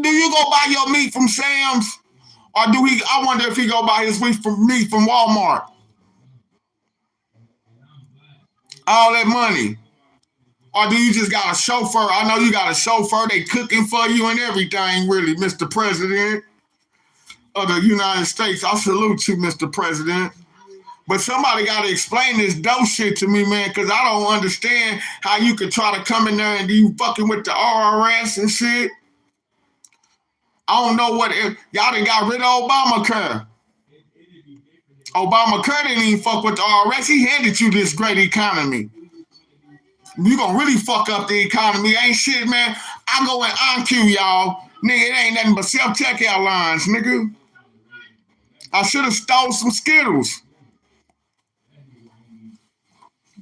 buy your meat from Sam's? Or I wonder if he go buy his meat from Walmart. All that money. Or do you just got a chauffeur? I know you got a chauffeur. They cooking for you and everything, really, Mr. President of the United States. I salute you, Mr. President. But somebody got to explain this dope shit to me, man, because I don't understand how you could try to come in there and you fucking with the RRS and shit. I don't know y'all done got rid of Obamacare. Obamacare didn't even fuck with the RRS. He handed you this great economy. You gonna really fuck up the economy. Ain't shit, man. I go in OnQ, y'all. Nigga, it ain't nothing but self-checkout lines, nigga. I should have stole some Skittles.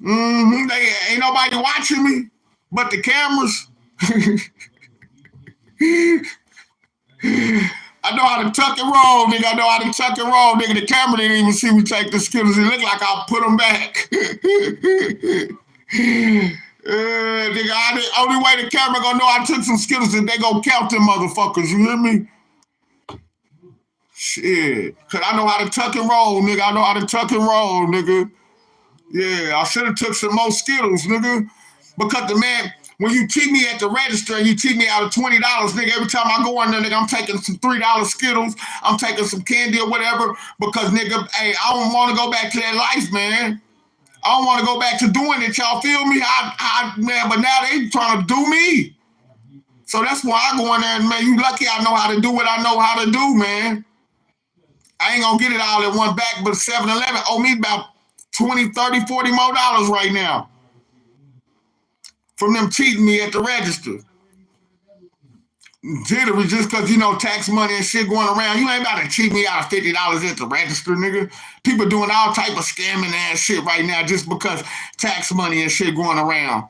Ain't nobody watching me but the cameras. I know how to tuck and roll, nigga. I know how to tuck and roll, nigga. The camera didn't even see me take the Skittles. It looked like I'll put them back. Nigga, the only way the camera gonna know I took some Skittles is they gonna count them motherfuckers. You hear me? Shit. Cause I know how to tuck and roll, nigga. I know how to tuck and roll, nigga. Yeah, I should have took some more Skittles, nigga. Because the man, when you cheat me at the register and you cheat me out of $20, nigga, every time I go in there, nigga, I'm taking some $3 Skittles. I'm taking some candy or whatever. Because, nigga, hey, I don't want to go back to that life, man. I don't want to go back to doing it. Y'all feel me? Man, but now they trying to do me. So that's why I go in there and, man, you lucky I know how to do what I know how to do, man. I ain't going to get it all at one back, but 7-Eleven owe me about $20, $30, $40 more right now from them cheating me at the register. Jittery just because, you know, tax money and shit going around. You ain't about to cheat me out of $50 at the register, nigga. People doing all type of scamming ass shit right now just because tax money and shit going around.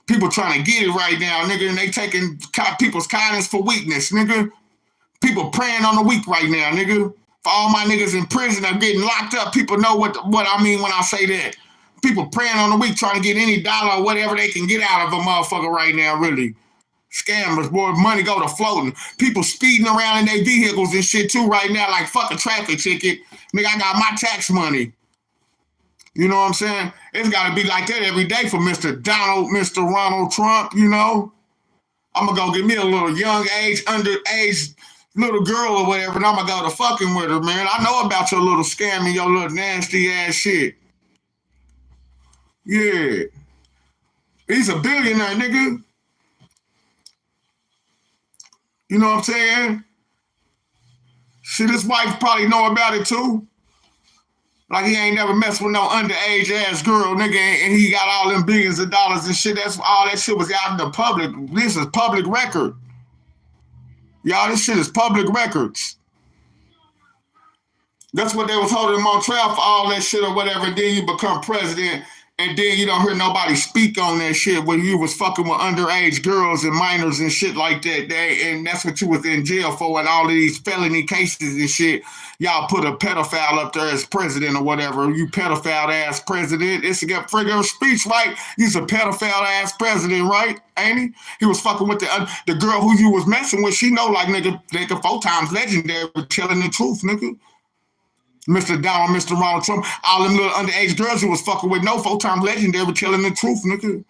People trying to get it right now, nigga, and they taking people's kindness for weakness, nigga. People praying on the weak right now, nigga. For all my niggas in prison are getting locked up, people know what I mean when I say that. People praying on the week trying to get any dollar or whatever they can get out of a motherfucker right now, really. Scammers, boy, money go to floating. People speeding around in their vehicles and shit too right now like fuck a traffic ticket. Nigga, I got my tax money. You know what I'm saying? It's got to be like that every day for Mr. Ronald Trump, you know? I'm going to go get me a little young age, underage little girl or whatever, and I'm gonna go to fucking with her, man. I know about your little scam and your little nasty ass shit. Yeah. He's a billionaire, nigga. You know what I'm saying? Shit, his wife probably know about it too. Like he ain't never messed with no underage ass girl, nigga, and he got all them billions of dollars and shit. That's all that shit was out in the public. This is public record. Y'all, this shit is public records. That's what they was holding him on trial for, all that shit or whatever. And then you become president, and then you don't hear nobody speak on that shit when you was fucking with underage girls and minors and shit like that. And that's what you was in jail for, and all of these felony cases and shit. Y'all put a pedophile up there as president or whatever. You pedophile ass president. It's a freaking speech, right? He's a pedophile ass president, right? Ain't he? He was fucking with the girl who you was messing with. She know, like, nigga 4TimeZ legendary, telling the truth, nigga. Mr. Donald, Mr. Ronald Trump, all them little underage girls who was fucking with no 4TimeZ legendary telling the truth, nigga.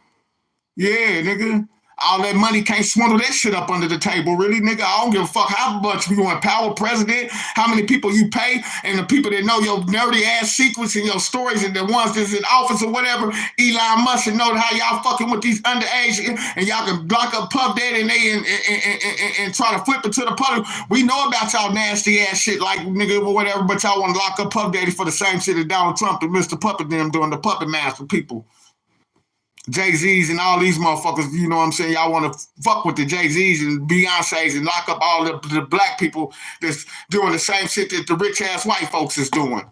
Yeah, nigga. All that money can't swindle that shit up under the table, really, nigga. I don't give a fuck how much you want power president, how many people you pay, and the people that know your nerdy ass secrets and your stories, and the ones that's in office or whatever. Elon Musk and know how y'all fucking with these underage, and y'all can block up Puff Daddy and they and try to flip it to the public. We know about y'all nasty ass shit, like, nigga, or whatever, but y'all want to lock up Puff Daddy for the same shit that Donald Trump and Mr. Puppet them doing, the puppet master people. Jay-Z's and all these motherfuckers, you know what I'm saying? Y'all want to fuck with the Jay-Z's and Beyonce's and lock up all the black people that's doing the same shit that the rich-ass white folks is doing.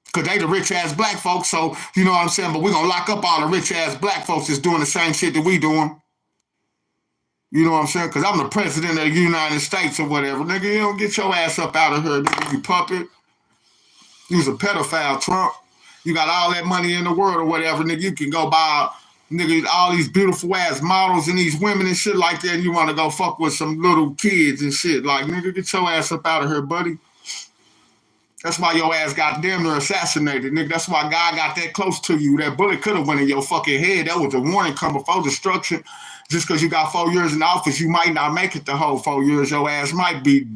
Because they the rich-ass black folks, so, you know what I'm saying? But we're going to lock up all the rich-ass black folks that's doing the same shit that we doing. You know what I'm saying? Because I'm the president of the United States or whatever. Nigga, you don't get your ass up out of here, nigga, you puppet. You was a pedophile, Trump. You got all that money in the world or whatever, nigga. You can go buy, nigga, all these beautiful ass models and these women and shit like that. And you want to go fuck with some little kids and shit. Like, nigga, get your ass up out of here, buddy. That's why your ass got damn near assassinated, nigga. That's why God got that close to you. That bullet could have went in your fucking head. That was a warning come before destruction. Just because you got 4 years in office, you might not make it the whole 4 years. Your ass might be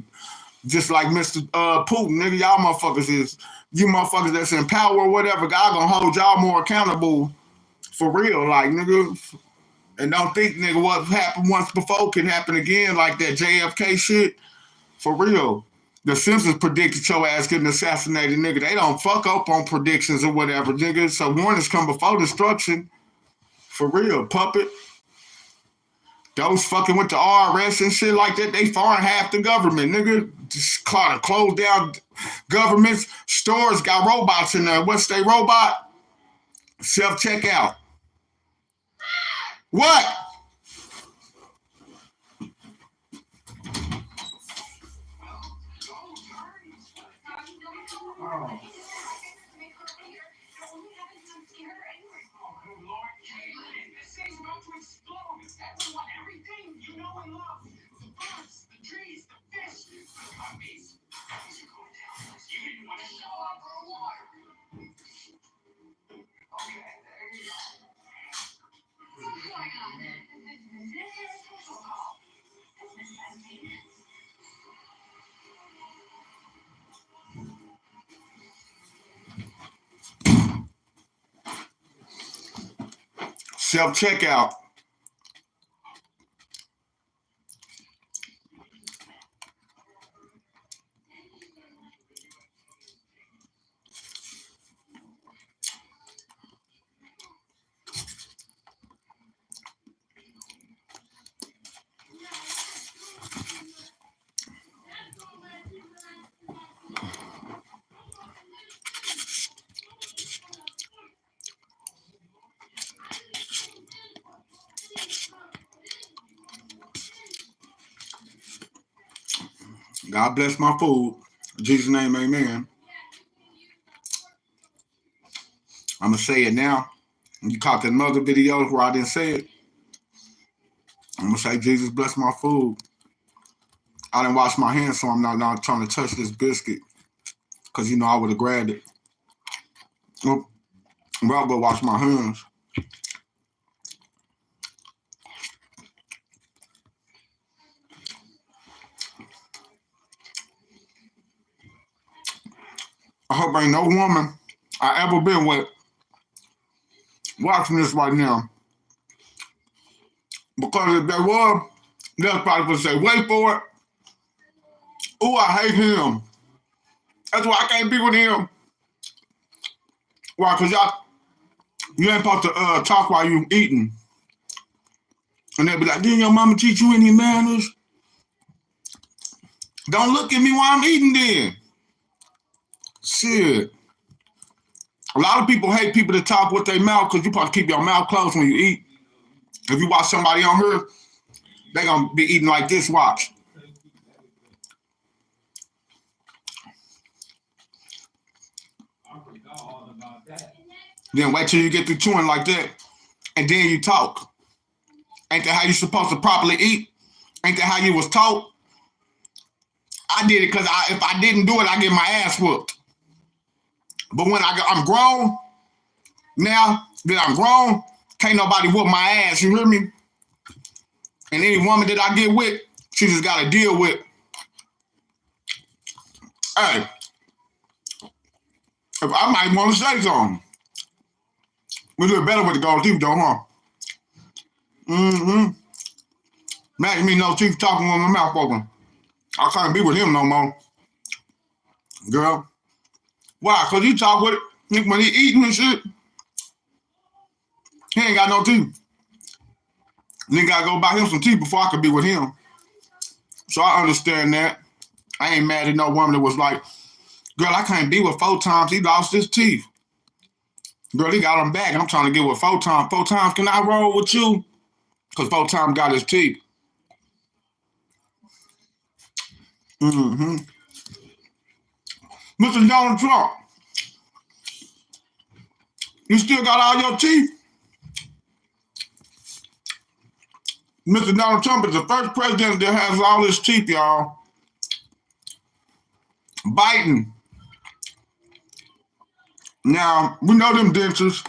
just like Mr. Putin, nigga. Y'all motherfuckers is... You motherfuckers that's in power or whatever, God gonna hold y'all more accountable for real, like, nigga. And don't think, nigga, what happened once before can happen again, like that JFK shit. For real. The Simpsons predicted your ass getting assassinated, nigga. They don't fuck up on predictions or whatever, nigga. So warnings come before destruction. For real, puppet. Those fucking with the IRS and shit like that, they foreign half the government, nigga. Just close down governments. Stores got robots in there. What's they robot? Self-checkout. What? Oh. Self-checkout. God bless my food. In Jesus' name, amen. I'm going to say it now. You caught that other video where I didn't say it. I'm going to say, Jesus bless my food. I didn't wash my hands, so I'm not trying to touch this biscuit. Because, you know, I would have grabbed it. Well, I'll go wash my hands. I hope ain't no woman I ever been with watching this right now. Because if there was, they'll probably say, wait for it. Ooh, I hate him. That's why I can't be with him. Why? Because you ain't supposed to talk while you eating. And they'll be like, didn't your mama teach you any manners? Don't look at me while I'm eating then. Shit. A lot of people hate people that talk with their mouth because you supposed to keep your mouth closed when you eat. If you watch somebody on here, they gonna be eating like this, watch. Then wait till you get through chewing like that, and then you talk. Ain't that how you supposed to properly eat? Ain't that how you was taught? I did it because if I didn't do it, I get my ass whooped. But when I'm grown, now that I'm grown, can't nobody whoop my ass, you hear me? And any woman that I get with, she just got to deal with, hey, if I might want to say something. We look better with the gold teeth though, huh? Mm-hmm. Imagine me no teeth talking with my mouth open. I can't be with him no more. Girl. Why? Because he talk with it when he eating and shit. He ain't got no teeth. Nigga gotta go buy him some teeth before I could be with him. So I understand that. I ain't mad at no woman that was like, girl, I can't be with 4Times. He lost his teeth. Girl, he got them back. I'm trying to get with 4Times. 4Times, can I roll with you? Because 4Times got his teeth. Mm-hmm. Mr. Donald Trump, you still got all your teeth? Mr. Donald Trump is the first president that has all his teeth, y'all. Biden. Now, we know them dentures.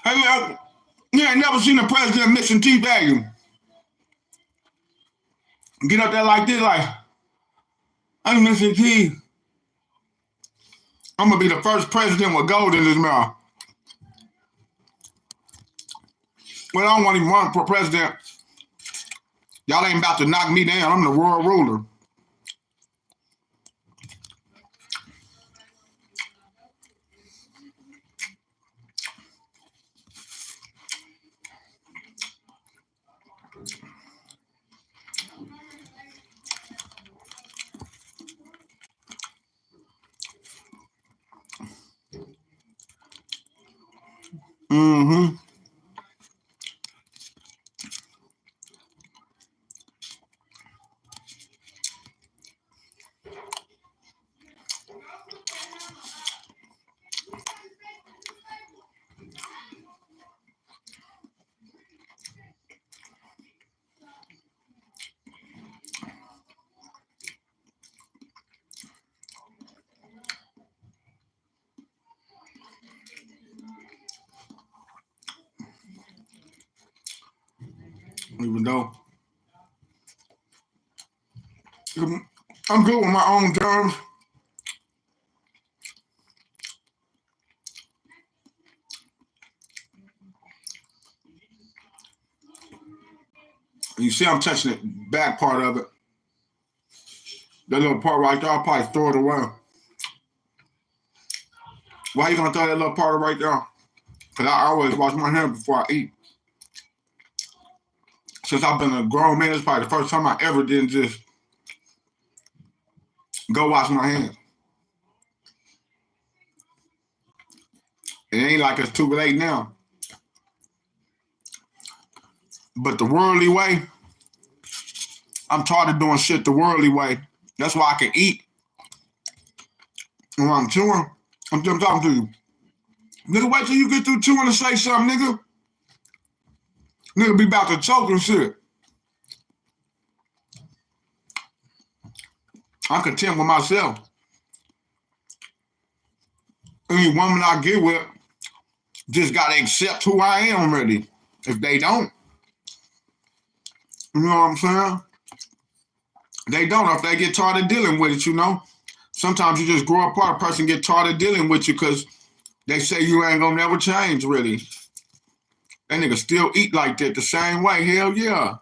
Have you ain't never seen a president missing teeth, have you? Get up there like this, like, I'm missing teeth. I'm gonna be the first president with gold in his mouth. Well, I don't want him running for president. Y'all ain't about to knock me down. I'm the world ruler. Mm-hmm. Even though I'm good with my own terms. You see I'm touching the back part of it. That little part right there, I'll probably throw it away. Why you gonna throw that little part right there? Because I always wash my hands before I eat. Since I've been a grown man, it's probably the first time I ever didn't just go wash my hands. It ain't like it's too late now. But the worldly way, I'm tired of doing shit the worldly way. That's why I can eat. When I'm chewing, I'm talking to you. Nigga, wait till you get through chewing and say something, nigga. Nigga be about to choke and shit. I'm content with myself. Any woman I get with just gotta accept who I am already. If they don't, you know what I'm saying? They don't. If they get tired of dealing with it, you know. Sometimes you just grow apart. A person get tired of dealing with you because they say you ain't gonna never change, really. That nigga still eat like that the same way. Hell yeah.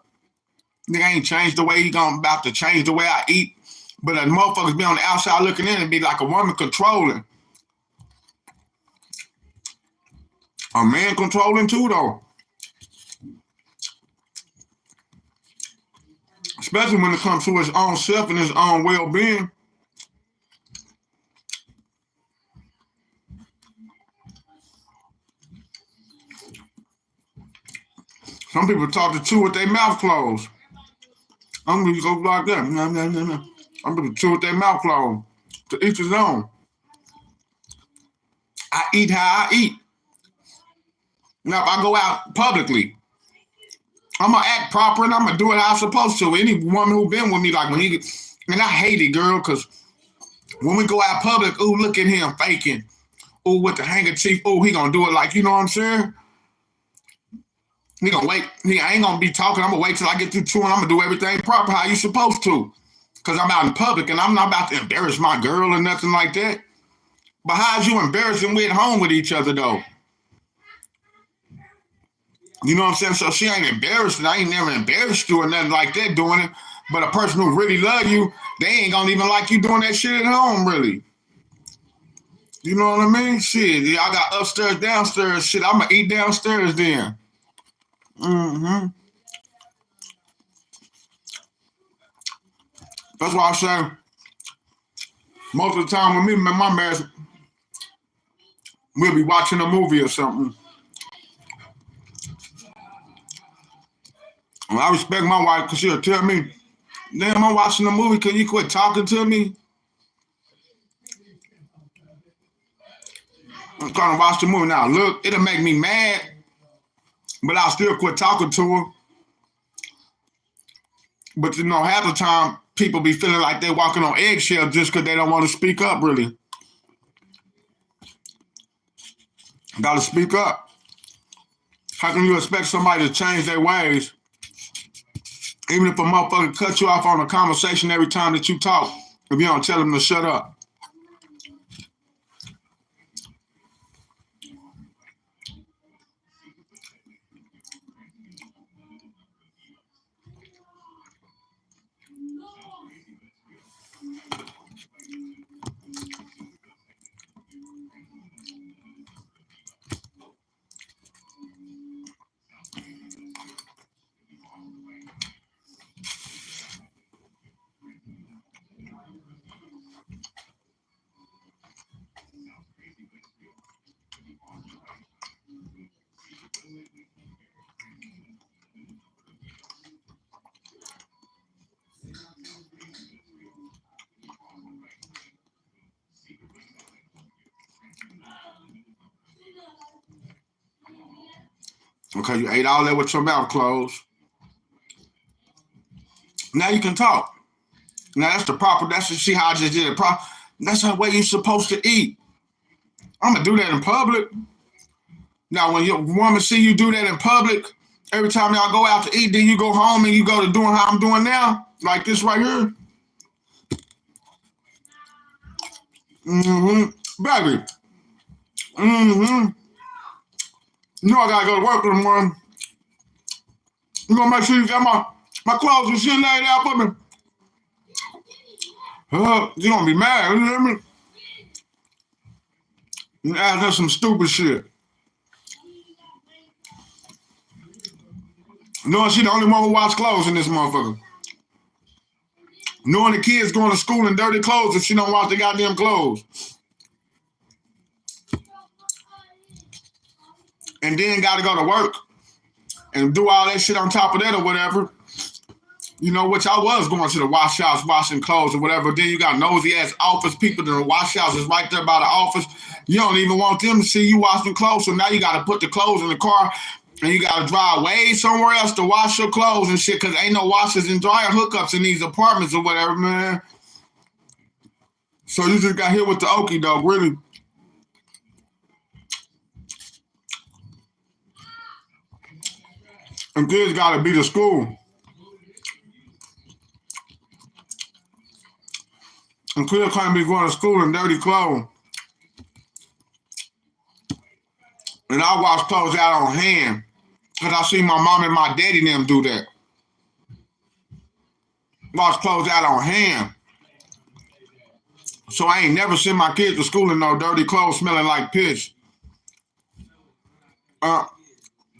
Nigga ain't changed the way he about to change the way I eat. But the motherfuckers be on the outside looking in and be like a woman controlling. A man controlling too, though. especially when it comes to his own self and his own well-being. Some people talk to two with their mouth closed. I'm gonna go like that. I'm gonna chew with their mouth closed. To each his own. I eat how I eat. Now, if I go out publicly, I'm gonna act proper and I'm gonna do it how I'm supposed to. Any woman who been with me, like when he, and I hate it, girl, because when we go out public, ooh, look at him faking. Ooh, with the handkerchief, ooh, he gonna do it like, you know what I'm saying? He gonna wait. I ain't gonna be talking. I'm gonna wait till I get through chewing. I'm gonna do everything proper how you supposed to. Because I'm out in public and I'm not about to embarrass my girl or nothing like that. But how's you embarrassing we at home with each other, though? You know what I'm saying? So she ain't embarrassed, and I ain't never embarrassed you or nothing like that doing it. But a person who really love you, they ain't gonna even like you doing that shit at home, really. You know what I mean? Shit, y'all got upstairs, downstairs. Shit, I'm gonna eat downstairs then. Mm-hmm. That's why I say most of the time with me and my marriage, we'll be watching a movie or something. And I respect my wife because she'll tell me, damn, I'm watching a movie. Can you quit talking to me? I'm trying to watch the movie now. Look, it'll make me mad, but I'll still quit talking to her. But you know, half the time, people be feeling like they're walking on eggshells just because they don't want to speak up, really. Gotta speak up. How can you expect somebody to change their ways? Even if a motherfucker cuts you off on a conversation every time that you talk, if you don't tell them to shut up. Okay, you ate all that with your mouth closed. Now you can talk. Now that's the proper, see how I just did it. That's the way you're supposed to eat. I'm gonna do that in public. Now when your woman see you do that in public, every time y'all go out to eat, then you go home and you go to doing how I'm doing now, like this right here. Mm-hmm. Baby. Mm-hmm. You know I gotta go to work in the morning. You gonna make sure you got my clothes and shit laid out for me. You gonna be mad, you hear me? You ask her some stupid shit. Knowing she the only one who wash clothes in this motherfucker. Knowing the kids going to school in dirty clothes if she don't wash the goddamn clothes. And then gotta go to work and do all that shit on top of that or whatever. You know, which I was going to the wash house, washing clothes or whatever. Then you got nosy ass office people. The wash house is right there by the office. You don't even want them to see you washing clothes. So now you got to put the clothes in the car and you got to drive way somewhere else to wash your clothes and shit because ain't no washers and dryer hookups in these apartments or whatever, man. So you just got hit with the okie doke, really. And kids got to be to school. And kids can't be going to school in dirty clothes. And I wash clothes out on hand. Because I see my mom and my daddy and them do that. Wash clothes out on hand. So I ain't never sent my kids to school in no dirty clothes smelling like piss.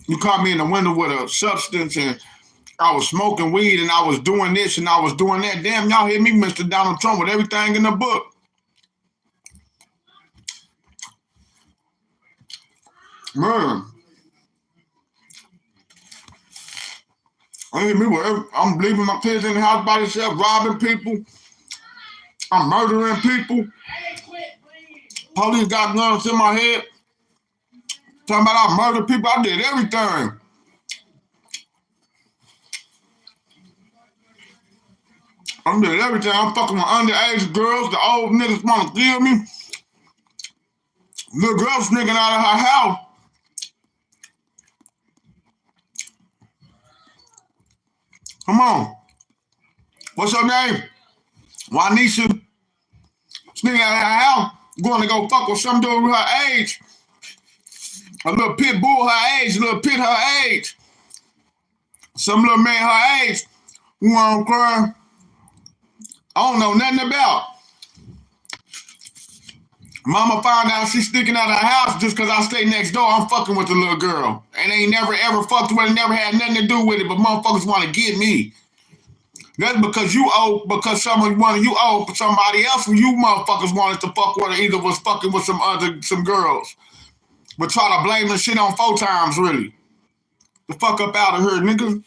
You caught me in the window with a substance and I was smoking weed and I was doing this and I was doing that. Damn, y'all hear me, Mr. Donald Trump, with everything in the book. Man, I hear me with I'm leaving my kids in the house by themselves, robbing people. I'm murdering people. Police got guns in my head. Talking about I murdered people. I did everything. I did everything. I'm fucking with underage girls. The old niggas want to kill me. Little girl sneaking out of her house. Come on. What's her name? Juanisha. Sneaking out of her house. Going to go fuck with some dude her age. A little pit bull her age. A little pit her age. Some little man her age. You know what I'm crying? I don't know nothing about. Mama found out she's sneaking out of her house just because I stay next door. I'm fucking with the little girl. And ain't never ever fucked with it, never had nothing to do with it, but motherfuckers want to get me. That's because you owe, because you owe somebody else when you motherfuckers wanted to fuck with her, either was fucking with some girls. But try to blame the shit on 4Times, really. The fuck up out of here, nigga.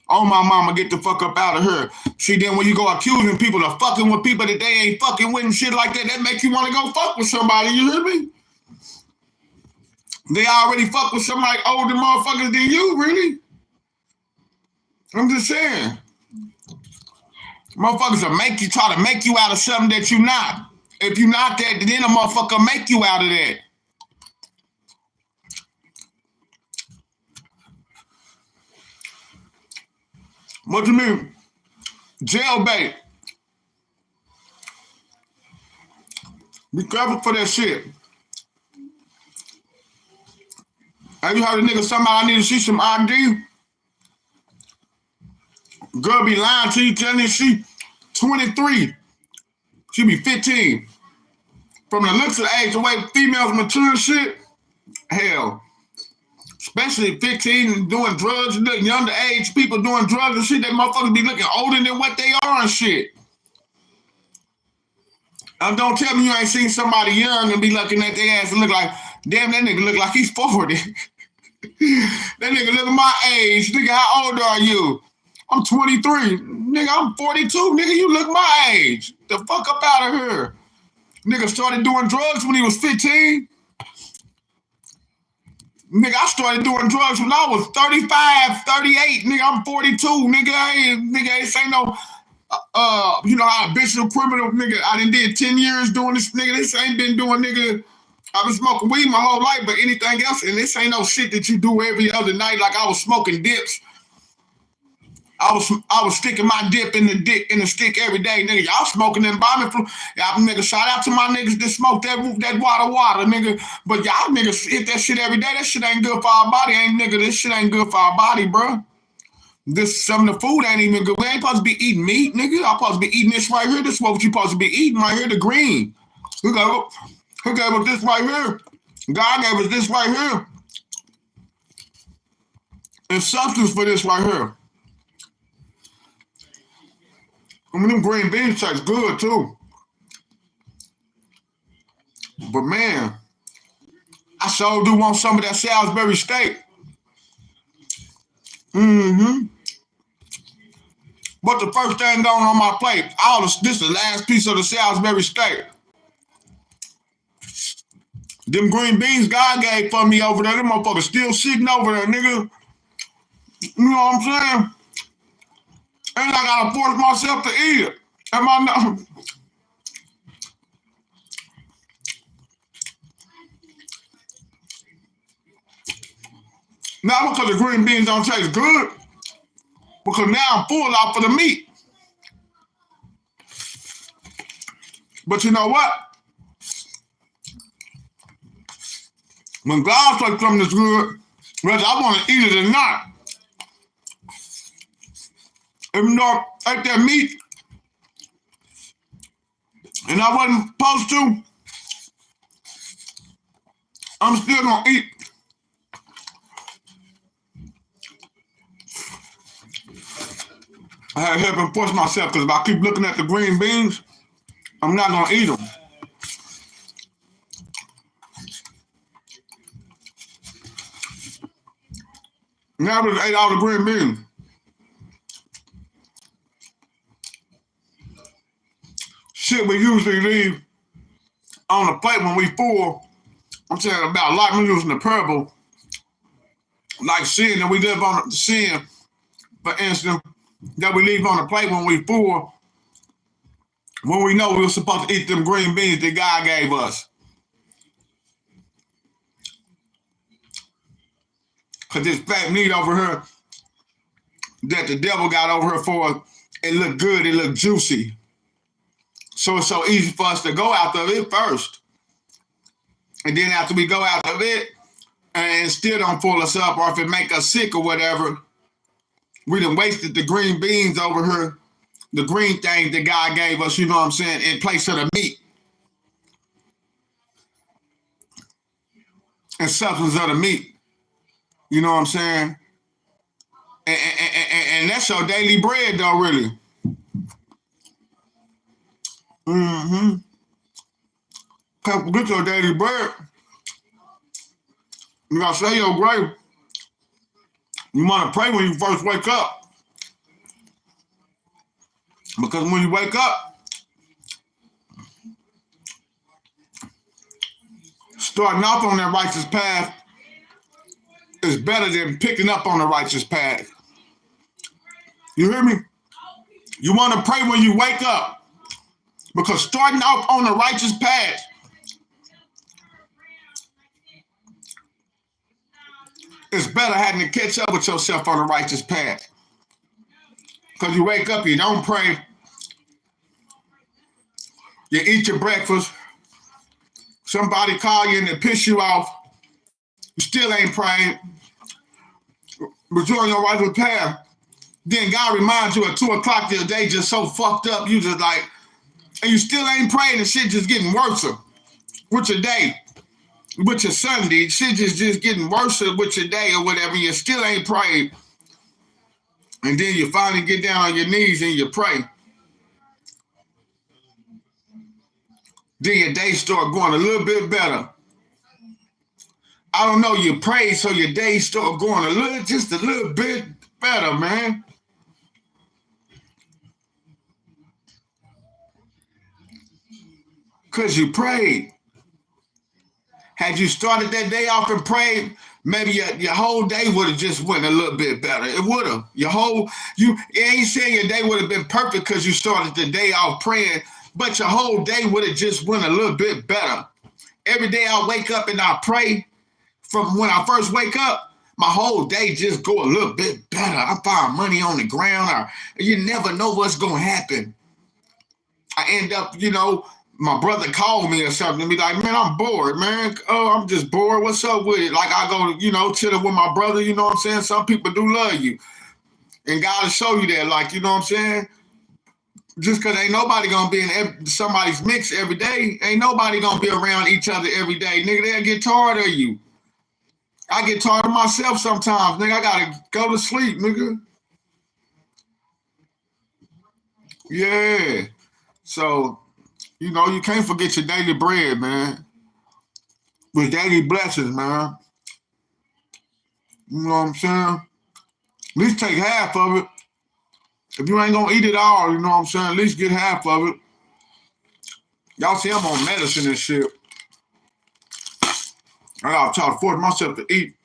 Oh, my mama, get the fuck up out of here. See, then when you go accusing people of fucking with people that they ain't fucking with and shit like that, that make you want to go fuck with somebody, you hear me? They already fuck with somebody older motherfuckers than you, really? I'm just saying. Motherfuckers will try to make you out of something that you not. If you not that, then a motherfucker make you out of that. What you mean? Jailbait. Be careful for that shit. Have you heard a nigga somebody I need to see some ID? Girl be lying to you, telling you she 23. She be 15. From the looks of the age, the way females mature and shit, hell. Especially 15 and doing drugs, younger age people doing drugs and shit, that motherfuckers be looking older than what they are and shit. Don't tell me you ain't seen somebody young and be looking at their ass and look like, damn, that nigga look like he's 40. That nigga look at my age. Nigga, how old are you? I'm 23. Nigga, I'm 42. Nigga, you look my age. The fuck up out of here. Nigga started doing drugs when he was 15. Nigga, I started doing drugs when I was 35, 38. Nigga, I'm 42. Nigga, this ain't no, you know how habitual criminal, nigga. I done did 10 years doing this, nigga. This ain't been doing, nigga. I've been smoking weed my whole life, but anything else, and this ain't no shit that you do every other night like I was smoking dips. I was sticking my dip in the stick every day, nigga. Y'all smoking and bombing flu. Y'all nigga, shout out to my niggas that smoke that water, nigga. But y'all niggas hit that shit every day. That shit ain't good for our body, this shit ain't good for our body, bro. Some of the food ain't even good. We ain't supposed to be eating meat, nigga. I'm supposed to be eating this right here. This is what you supposed to be eating right here, the green. Who gave us this right here? God gave us this right here. And substance for this right here. I mean, them green beans taste good, too. But, man, I sure do want some of that Salisbury steak. But the first thing going on my plate, this is the last piece of the Salisbury steak. Them green beans God gave for me over there, them motherfuckers still sitting over there, nigga. You know what I'm saying? And I gotta force myself to eat it. Am I not? Not because the green beans don't taste good, because now I'm full off of the meat. But you know what? When God says something is good, whether I want to eat it or not, even though I ate that meat and I wasn't supposed to, I'm still gonna eat. I had to help and force myself because if I keep looking at the green beans, I'm not gonna eat them. Now I just ate all the green beans. Shit we usually leave on the plate when we full. I'm saying about like we using the purple, like sin that we live on sin, for instance, that we leave on the plate when we full, when we know we were supposed to eat them green beans that God gave us. Cause this fat meat over here that the devil got over here for us, it looked good, it looked juicy. So it's so easy for us to go after it first. And then after we go after it, and it still don't pull us up, or if it make us sick or whatever, we done wasted the green beans over here, the green things that God gave us, you know what I'm saying, in place of the meat and substance of the meat. You know what I'm saying? And that's your daily bread though, really. Mm-hmm. Can't forget your daily bread. You gotta say your grace. You wanna pray when you first wake up. Because when you wake up, starting off on that righteous path is better than picking up on the righteous path. You hear me? You want to pray when you wake up, because starting off on the righteous path is better having to catch up with yourself on the righteous path. Because you wake up, you don't pray, you eat your breakfast, somebody call you and they piss you off, you still ain't praying, but you're on your righteous path. Then God reminds you at 2 o'clock the day just so fucked up, you just like, and you still ain't praying, and shit just getting worse with your day, with your Sunday. Shit just getting worse with your day or whatever. You still ain't praying. And then you finally get down on your knees and you pray. Then your day start going a little bit better. I don't know, you pray so your day start going just a little bit better, man. Because you prayed. Had you started that day off and prayed, maybe your whole day would have just went a little bit better. It would have. You ain't saying your day would have been perfect because you started the day off praying, but your whole day would have just went a little bit better. Every day I wake up and I pray, from when I first wake up, my whole day just go a little bit better. I find money on the ground, or you never know what's going to happen. I end up, my brother called me or something and be like, man, I'm bored, man. Oh, I'm just bored. What's up with it? Like I go, chilling with my brother, you know what I'm saying? Some people do love you. And God will show you that, like, you know what I'm saying? Just because ain't nobody going to be in somebody's mix every day, ain't nobody going to be around each other every day. Nigga, they'll get tired of you. I get tired of myself sometimes. Nigga, I got to go to sleep, nigga. Yeah. So, you can't forget your daily bread, man. With daily blessings, man. You know what I'm saying? At least take half of it. If you ain't gonna eat it all, you know what I'm saying? At least get half of it. Y'all see I'm on medicine and shit. I gotta try to force myself to eat.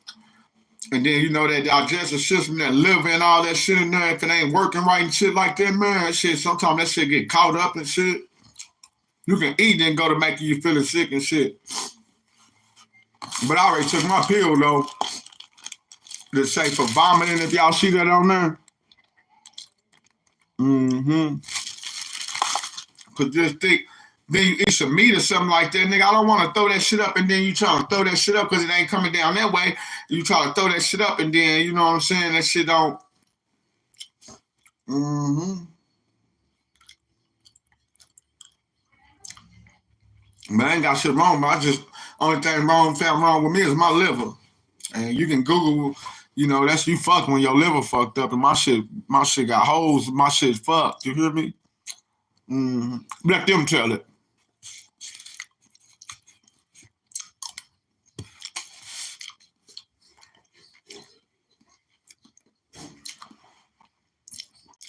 And then, that digestive system, that liver and all that shit in there, if it ain't working right and shit like that, man, that shit, sometimes that shit get caught up and shit. You can eat and go to making you feeling sick and shit. But I already took my pill, though. To say for vomiting, if y'all see that on there. Mm-hmm. Cause just think, then you eat some meat or something like that, nigga. I don't want to throw that shit up and then you try to throw that shit up because it ain't coming down that way. You try to throw that shit up and then, you know what I'm saying, that shit don't. Mm-hmm. But I ain't got shit wrong, but only thing found wrong with me is my liver. And you can Google You know, that's you fucked when your liver fucked up and my shit got holes, my shit fucked. You hear me? Let them tell it.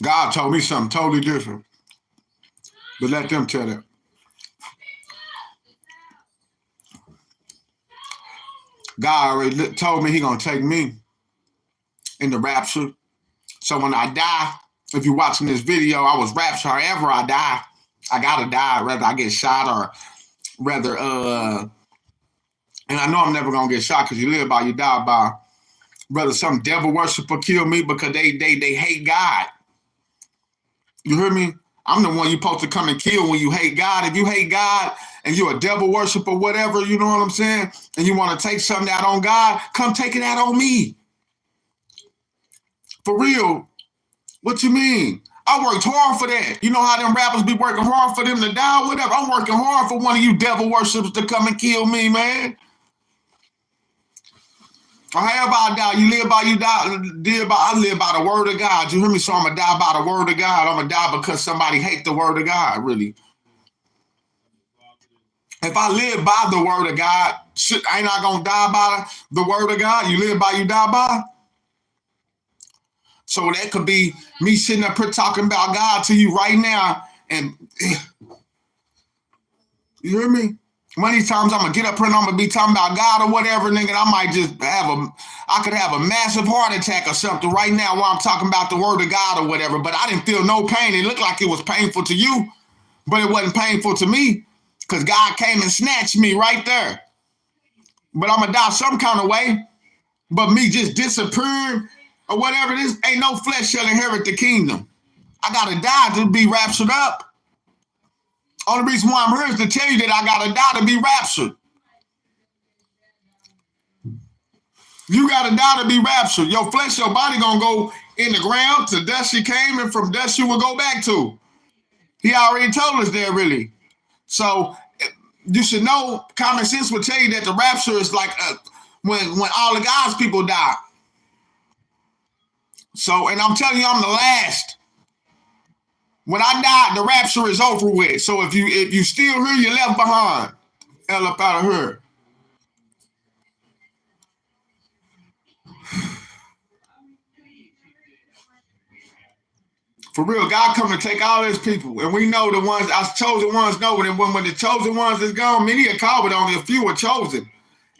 God told me something totally different. But let them tell it. God already told me he gonna take me in the rapture. So when I die, if you're watching this video, I was raptured. However I die, I gotta die, whether I get shot or whether and I know I'm never gonna get shot because you live by, you die by. Whether some devil worshiper kill me because they hate God. You hear me? I'm the one you supposed to come and kill when you hate God. If you hate God and you're a devil worshiper, whatever, you know what I'm saying? And you want to take something out on God, come take it out on me. For real. What you mean? I worked hard for that. You know how them rappers be working hard for them to die or whatever? I'm working hard for one of you devil worshippers to come and kill me, man. Or however I die, you live by, you die. I live by the word of God. You hear me? So I'm going to die by the word of God. I'm going to die because somebody hate the word of God, really. If I live by the word of God, ain't I going to die by the word of God? You live by, you die by? So that could be me sitting up here talking about God to you right now. And you hear me? Many times I'm gonna get up here and I'm gonna be talking about God or whatever, nigga. I might just I could have a massive heart attack or something right now while I'm talking about the word of God or whatever. But I didn't feel no pain. It looked like it was painful to you, but it wasn't painful to me because God came and snatched me right there. But I'm gonna die some kind of way. But me just disappearing or whatever, this ain't no flesh shall inherit the kingdom. I gotta die to be raptured up. Only reason why I'm here is to tell you that I gotta die to be raptured. You gotta die to be raptured. Your flesh, your body gonna go in the ground to dust you came, and from dust you will go back to. He already told us that, really. So you should know, common sense will tell you that the rapture is like when all the God's people die. So, and I'm telling you, I'm the last. When I die, the rapture is over with. So if you still here, you're left behind. Hell up out of here. For real, God come to take all his people. And we know the ones, our chosen ones know that when the chosen ones is gone, many are called, but only a few are chosen.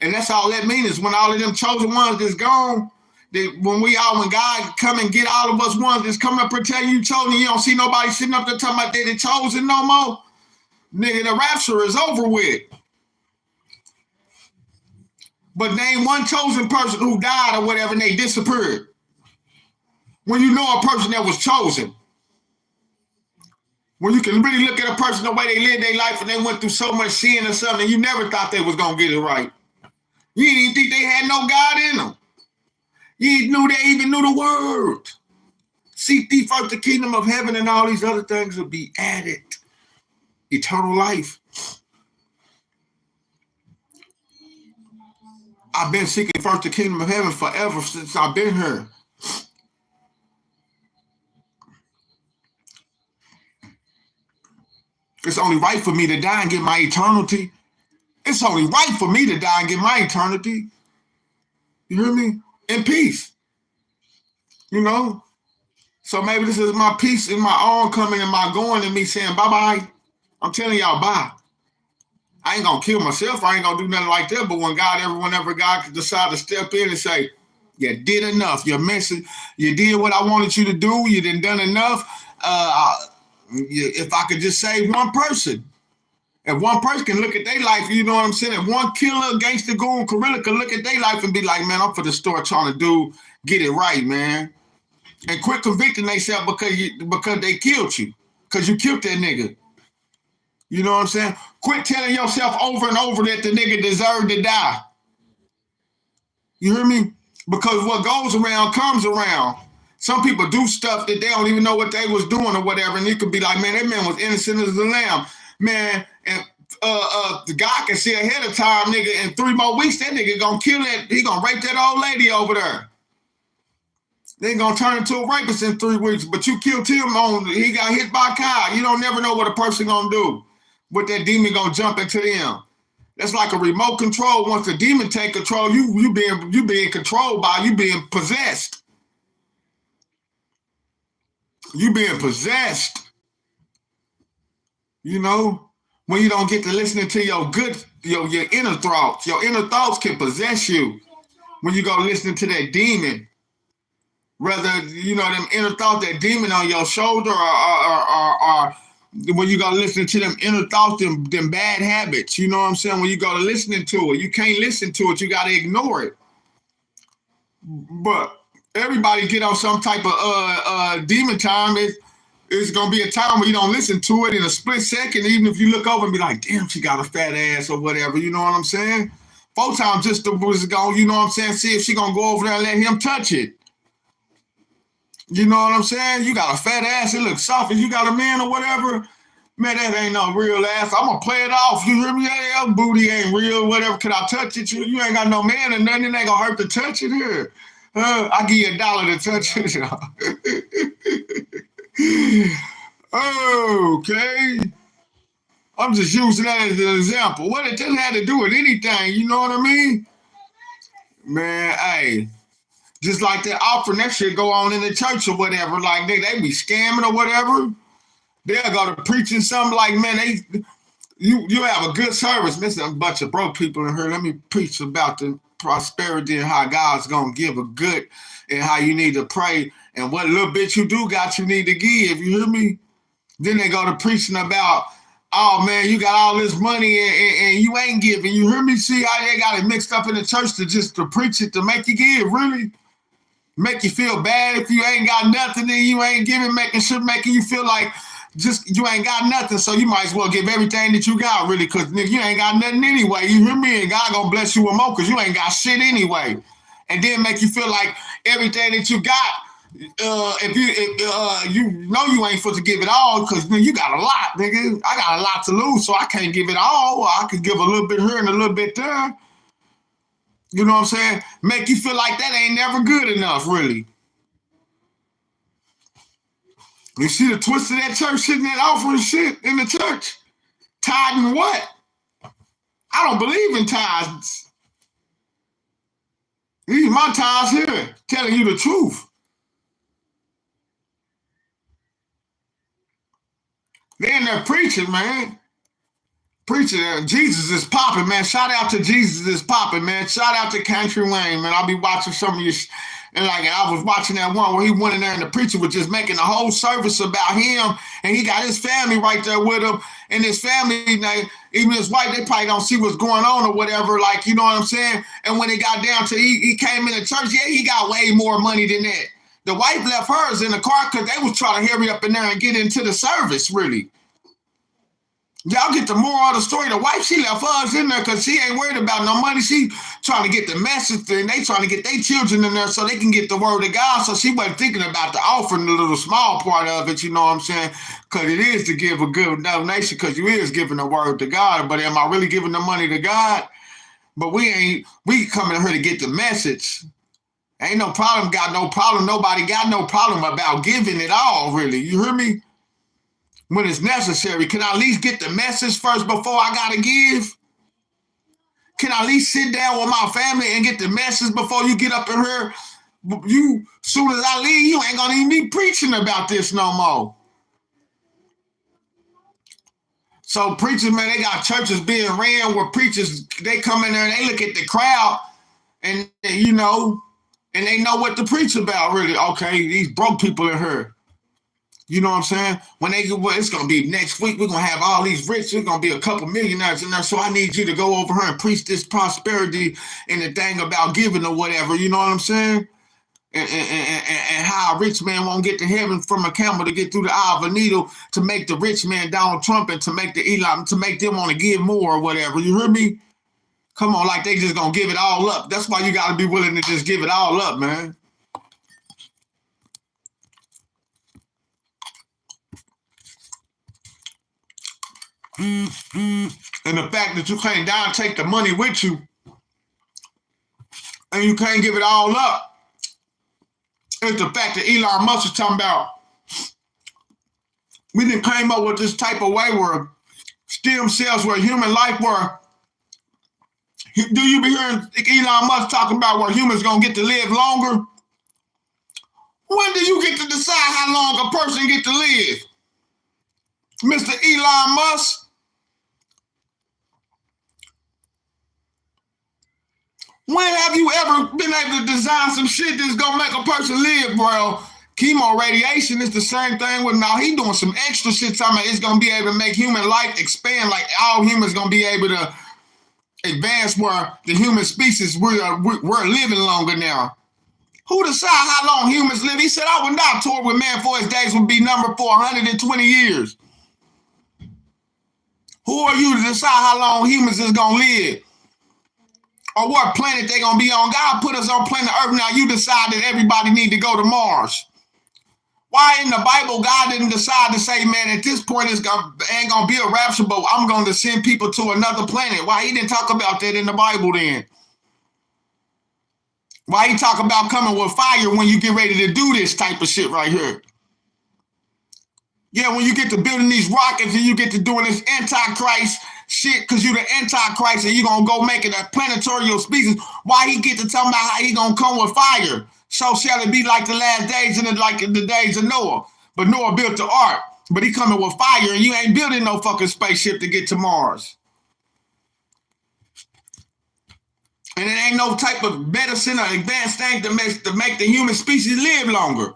And that's all that means is when all of them chosen ones is gone, when God come and get all of us ones that's coming up here telling you chosen, you don't see nobody sitting up there talking about they chosen no more. Nigga, the rapture is over with. But name one chosen person who died or whatever and they disappeared. When you know a person that was chosen. When you can really look at a person the way they lived their life and they went through so much sin or something, you never thought they was going to get it right. You didn't even think they had no God in them. You knew they even knew the word. Seek thee first the kingdom of heaven and all these other things will be added. Eternal life. I've been seeking first the kingdom of heaven forever since I've been here. It's only right for me to die and get my eternity. It's only right for me to die and get my eternity. You hear me? In peace. You know? So maybe this is my peace in my own coming and my going and me saying bye-bye. I'm telling y'all bye. I ain't gonna kill myself. I ain't gonna do nothing like that. But whenever God could decide to step in and say, you did enough. You did what I wanted you to do. You done enough. If I could just save one person. If one person can look at their life, you know what I'm saying? If one killer, gangster, goon, gorilla can look at their life and be like, man, I'm for the store trying to get it right, man. And quit convicting themselves because they killed you. Because you killed that nigga. You know what I'm saying? Quit telling yourself over and over that the nigga deserved to die. You hear me? Because what goes around comes around. Some people do stuff that they don't even know what they was doing or whatever, and you could be like, man, that man was innocent as a lamb. Man, and the guy can see ahead of time, nigga, in 3 more weeks, that nigga gonna kill that, he gonna rape that old lady over there. They gonna turn into a rapist in 3 weeks, but you killed him he got hit by a car. You don't never know what a person gonna do. What that demon gonna jump into them. That's like a remote control. Once the demon take control, you being controlled by, you being possessed. You being possessed. You know, when you don't get to listening to your inner thoughts. Your inner thoughts can possess you when you go listening to that demon. Whether, you know, them inner thoughts, that demon on your shoulder, or when you go listening to them inner thoughts, them bad habits, you know what I'm saying? When you go to listening to it, you can't listen to it, you got to ignore it. But everybody get on some type of demon time. It's going to be a time where you don't listen to it in a split second, even if you look over and be like, damn, she got a fat ass or whatever, you know what I'm saying? 4 times just was going, you know what I'm saying, see if she going to go over there and let him touch it. You know what I'm saying? You got a fat ass, it looks soft, and you got a man or whatever. Man, that ain't no real ass. I'm gonna play it off. You hear me? Yeah, booty ain't real, whatever. Can I touch it? You ain't got no man or nothing. It ain't gonna hurt to touch it here. I give you $1 to touch it. Okay. I'm just using that as an example. What it just had to do with anything, you know what I mean? Man, hey. Just like that offering, that shit go on in the church or whatever. Like, they be scamming or whatever. They'll go to preaching something like, man, you have a good service. There's a bunch of broke people in here. Let me preach about the prosperity and how God's going to give a good and how you need to pray and what little bit you do got you need to give. You hear me? Then they go to preaching about, oh, man, you got all this money and you ain't giving. You hear me? See how they got it mixed up in the church to preach it, to make you give, really? Make you feel bad if you ain't got nothing and you ain't giving, making you feel like just you ain't got nothing, so you might as well give everything that you got, really, because nigga, you ain't got nothing anyway. You hear me? And God gonna bless you with more because you ain't got shit anyway. And then make you feel like everything that you got, if you know you ain't supposed to give it all because you got a lot, nigga. I got a lot to lose, so I can't give it all. I could give a little bit here and a little bit there. You know what I'm saying? Make you feel like that ain't never good enough, really. You see the twist of that church shit and that offering shit in the church? Tithing what? I don't believe in tithes. These are my tithes here, telling you the truth. They in there preaching, man. Preaching, Jesus is popping, man. Shout out to Jesus is popping, man. Shout out to Country Wayne, man. I'll be watching some of your, and like I was watching that one where he went in there and the preacher was just making a whole service about him, and he got his family right there with him, and his family, even his wife, they probably don't see what's going on or whatever, like, you know what I'm saying? And when it got down to, he came in the church, yeah, he got way more money than that. The wife left hers in the car because they was trying to hurry up in there and get into the service, really. Y'all get the moral of the story. The wife, she left hers in there because she ain't worried about no money. She trying to get the message and they trying to get their children in there so they can get the word of God. So she wasn't thinking about the offering, the little small part of it, you know what I'm saying? Because it is to give a good donation because you is giving the word to God. But am I really giving the money to God? But we coming here to get the message. Ain't no problem, got no problem. Nobody got no problem about giving it all, really. You hear me? When it's necessary. Can I at least get the message first before I gotta give? Can I at least sit down with my family and get the message before you get up in here? You, soon as I leave, you ain't gonna even be preaching about this no more. So preachers, man, they got churches being ran where preachers, they come in there and they look at the crowd and, you know, and they know what to preach about, really. Okay, these broke people in here. You know what I'm saying? It's going to be next week, we're going to have all these rich, we're going to be a couple millionaires in there, so I need you to go over here and preach this prosperity and the thing about giving or whatever, you know what I'm saying? And how a rich man won't get to heaven from a camel to get through the eye of a needle to make the rich man Donald Trump and to make the Elon, to make them want to give more or whatever, you hear me? Come on, like they just going to give it all up. That's why you got to be willing to just give it all up, man. And the fact that you can't down take the money with you and you can't give it all up, It's the fact that Elon Musk is talking about we done came up with this type of way where stem cells, where human life, where do you be hearing Elon Musk talking about where humans gonna get to live longer? When do you get to decide how long a person get to live? Mr. Elon Musk? When have you ever been able to design some shit that's gonna make a person live, bro? Chemo radiation is the same thing with now. He doing some extra shit talking about it's gonna be able to make human life expand, like all humans gonna be able to advance where the human species, we're living longer now. Who decide how long humans live? He said, I would not tour with man for his days would be numbered for 120 years. Who are you to decide how long humans is gonna live? Or what planet they gonna be on? God put us on planet Earth. Now you decide that everybody need to go to Mars. Why in the Bible God didn't decide to say, man, at this point ain't gonna be a rapture, but I'm going to send people to another planet? Why he didn't talk about that in the Bible then? Why he talk about coming with fire when you get ready to do this type of shit right here? Yeah, when you get to building these rockets and you get to doing this antichrist shit, because you the antichrist and you gonna go make it a planetary species, why he get to tell about how he gonna come with fire? So shall it be like the last days and like the days of Noah. But Noah built the ark, but he coming with fire and you ain't building no fucking spaceship to get to Mars. And it ain't no type of medicine or advanced thing to make the human species live longer.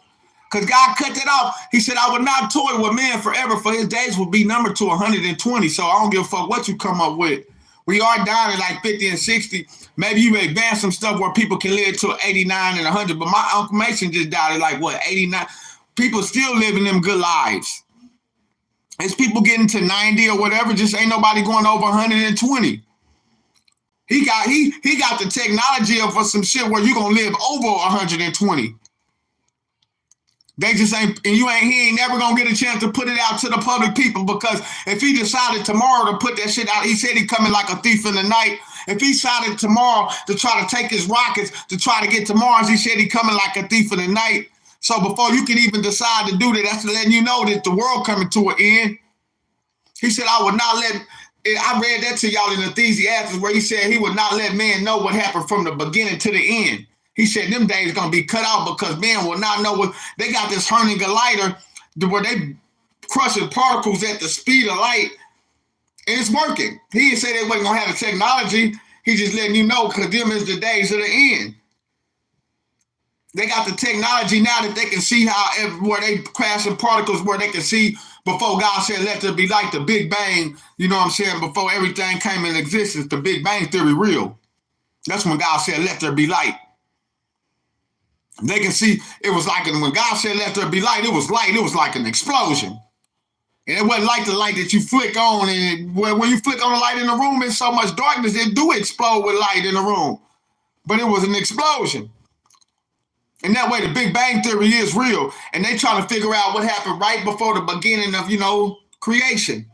Because God cut that off. He said, I would not toy with man forever, for his days will be numbered to 120. So I don't give a fuck what you come up with. We are down at like 50 and 60. Maybe you advance some stuff where people can live to 89 and 100. But my Uncle Mason just died at like, what, 89? People still living them good lives. It's people getting to 90 or whatever. Just ain't nobody going over 120. He got the technology for some shit where you gonna live over 120. They just ain't, and he ain't never gonna get a chance to put it out to the public people, because if he decided tomorrow to put that shit out, he said he coming like a thief in the night. If he decided tomorrow to try to take his rockets to try to get to Mars, he said he coming like a thief in the night. So before you can even decide to do that, that's letting you know that the world coming to an end. He said, I would not let, I read that to y'all in Ecclesiastes where he said he would not let man know what happened from the beginning to the end. He said them days going to be cut out because man will not know what, they got this Herning Collider where they crushing particles at the speed of light, and it's working. He didn't say they wasn't going to have the technology. He just letting you know because them is the days of the end. They got the technology now that they can see how, where they crashing particles, where they can see before God said let there be light, the Big Bang, you know what I'm saying, before everything came in existence, the Big Bang theory real. That's when God said let there be light. They can see, it was like, when God said let there be light, it was like an explosion. And it wasn't like the light that you flick on, and when you flick on the light in the room, it's so much darkness, it do explode with light in the room. But it was an explosion. And that way the Big Bang theory is real. And they trying to figure out what happened right before the beginning of, creation.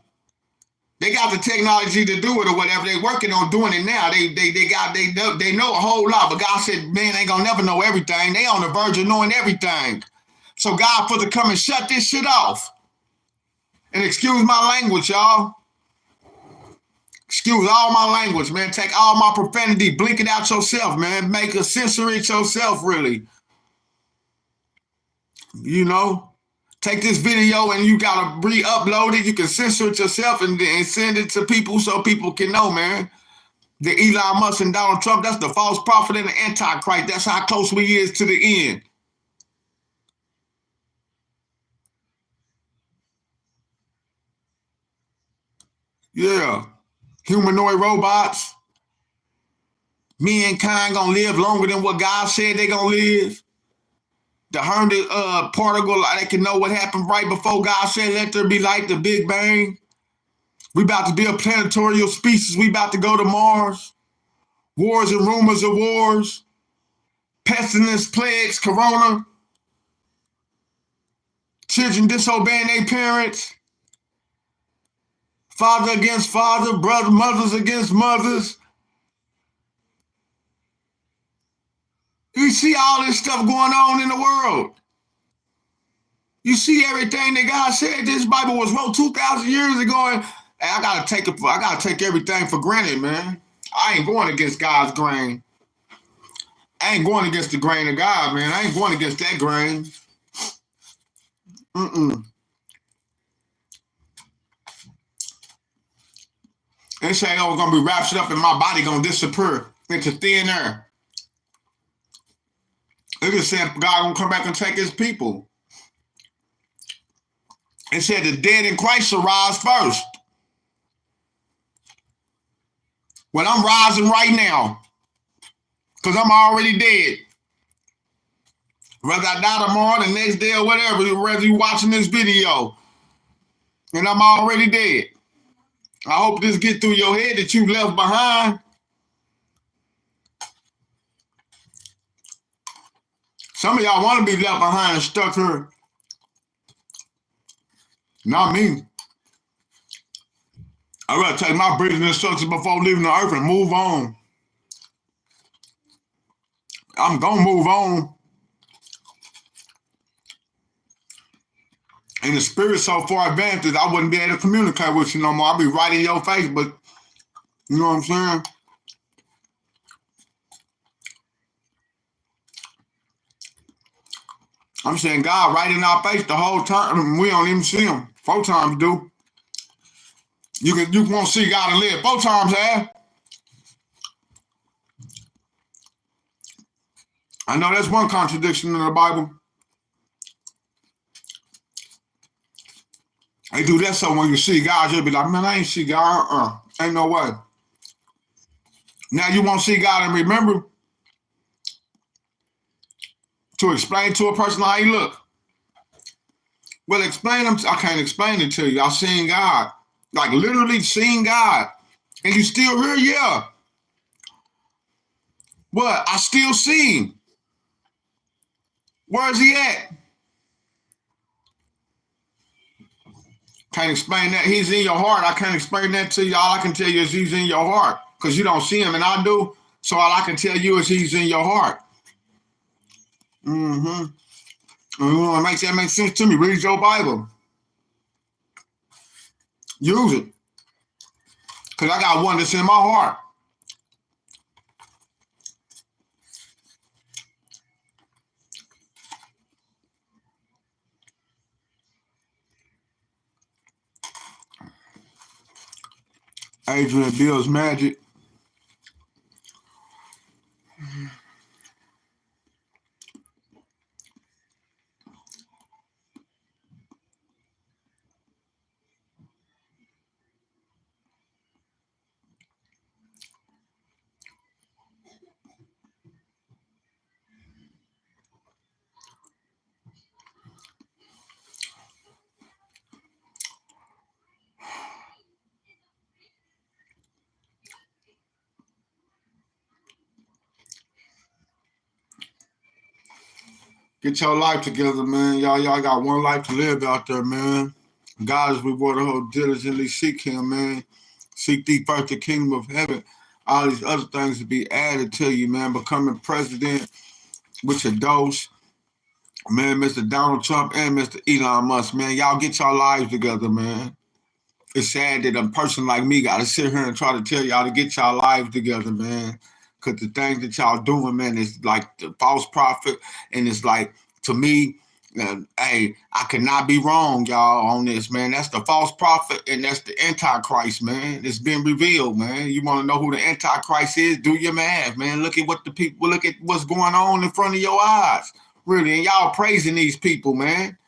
They got the technology to do it or whatever. They working on doing it now. They know a whole lot, but God said, man, ain't gonna never know everything. They on the verge of knowing everything. So God for to come and shut this shit off. And excuse my language, y'all. Excuse all my language, man. Take all my profanity, blink it out yourself, man. Make a censor it yourself, really. Take this video and you gotta re-upload it. You can censor it yourself and send it to people so people can know, man. The Elon Musk and Donald Trump, that's the false prophet and the antichrist. That's how close we is to the end. Yeah. Humanoid robots. Mankind gonna live longer than what God said they gonna live. The Herndon particle, they can know what happened right before God said let there be light, the Big Bang. We about to be a planetary species. We about to go to Mars. Wars and rumors of wars. Pestilence, plagues, corona. Children disobeying their parents. Father against father, mothers against mothers. You see all this stuff going on in the world. You see everything that God said. This Bible was wrote 2,000 years ago, and I gotta take everything for granted, man. I ain't going against God's grain. I ain't going against the grain of God, man. I ain't going against that grain. They say, oh, it's gonna be raptured up and my body gonna disappear into thin air. They just said God gonna come back and take his people. It said the dead in Christ shall rise first. Well, I'm rising right now because I'm already dead. Whether I die tomorrow, the next day, or whatever, whether you're watching this video, and I'm already dead. I hope this gets through your head that you left behind. Some of y'all want to be left behind and stuck here. Not me. I'd rather take my breathing instructions before leaving the earth and move on. I'm going to move on. And the spirit's so far advanced that I wouldn't be able to communicate with you no more. I'd be right in your face, but you know what I'm saying? I'm saying God right in our face the whole time. We don't even see him. 4 times do. You won't see God and live. 4 times have. I know that's one contradiction in the Bible. They do that so when you see God, you'll be like, man, I ain't see God. Ain't no way. Now you won't see God and remember to explain to a person how he look. Well, explain them. I can't explain it to you. I seen God. Like literally seen God. And you still here? Yeah. What? I still see him. Where is he at? Can't explain that. He's in your heart. I can't explain that to you. All I can tell you is he's in your heart. Because you don't see him and I do. So all I can tell you is he's in your heart. Mm-hmm. And you want to make that make sense to me? Read your Bible. Use it. Because I got one that's in my heart. Adrian Bill's Magic. Get your life together, man. Y'all got one life to live out there, man. God is rewarded who diligently seek him, man. Seek thee first the kingdom of heaven. All these other things to be added to you, man. Becoming president with your dose. Man, Mr. Donald Trump and Mr. Elon Musk, man. Y'all get your lives together, man. It's sad that a person like me got to sit here and try to tell y'all to get y'all lives together, man. Because the things that y'all doing, man, is like the false prophet. And it's like, to me, hey, I cannot be wrong, y'all, on this, man. That's the false prophet and that's the Antichrist, man. It's been revealed, man. You want to know who the Antichrist is? Do your math, man. Look at what the people, look at what's going on in front of your eyes. Really, and y'all praising these people, man.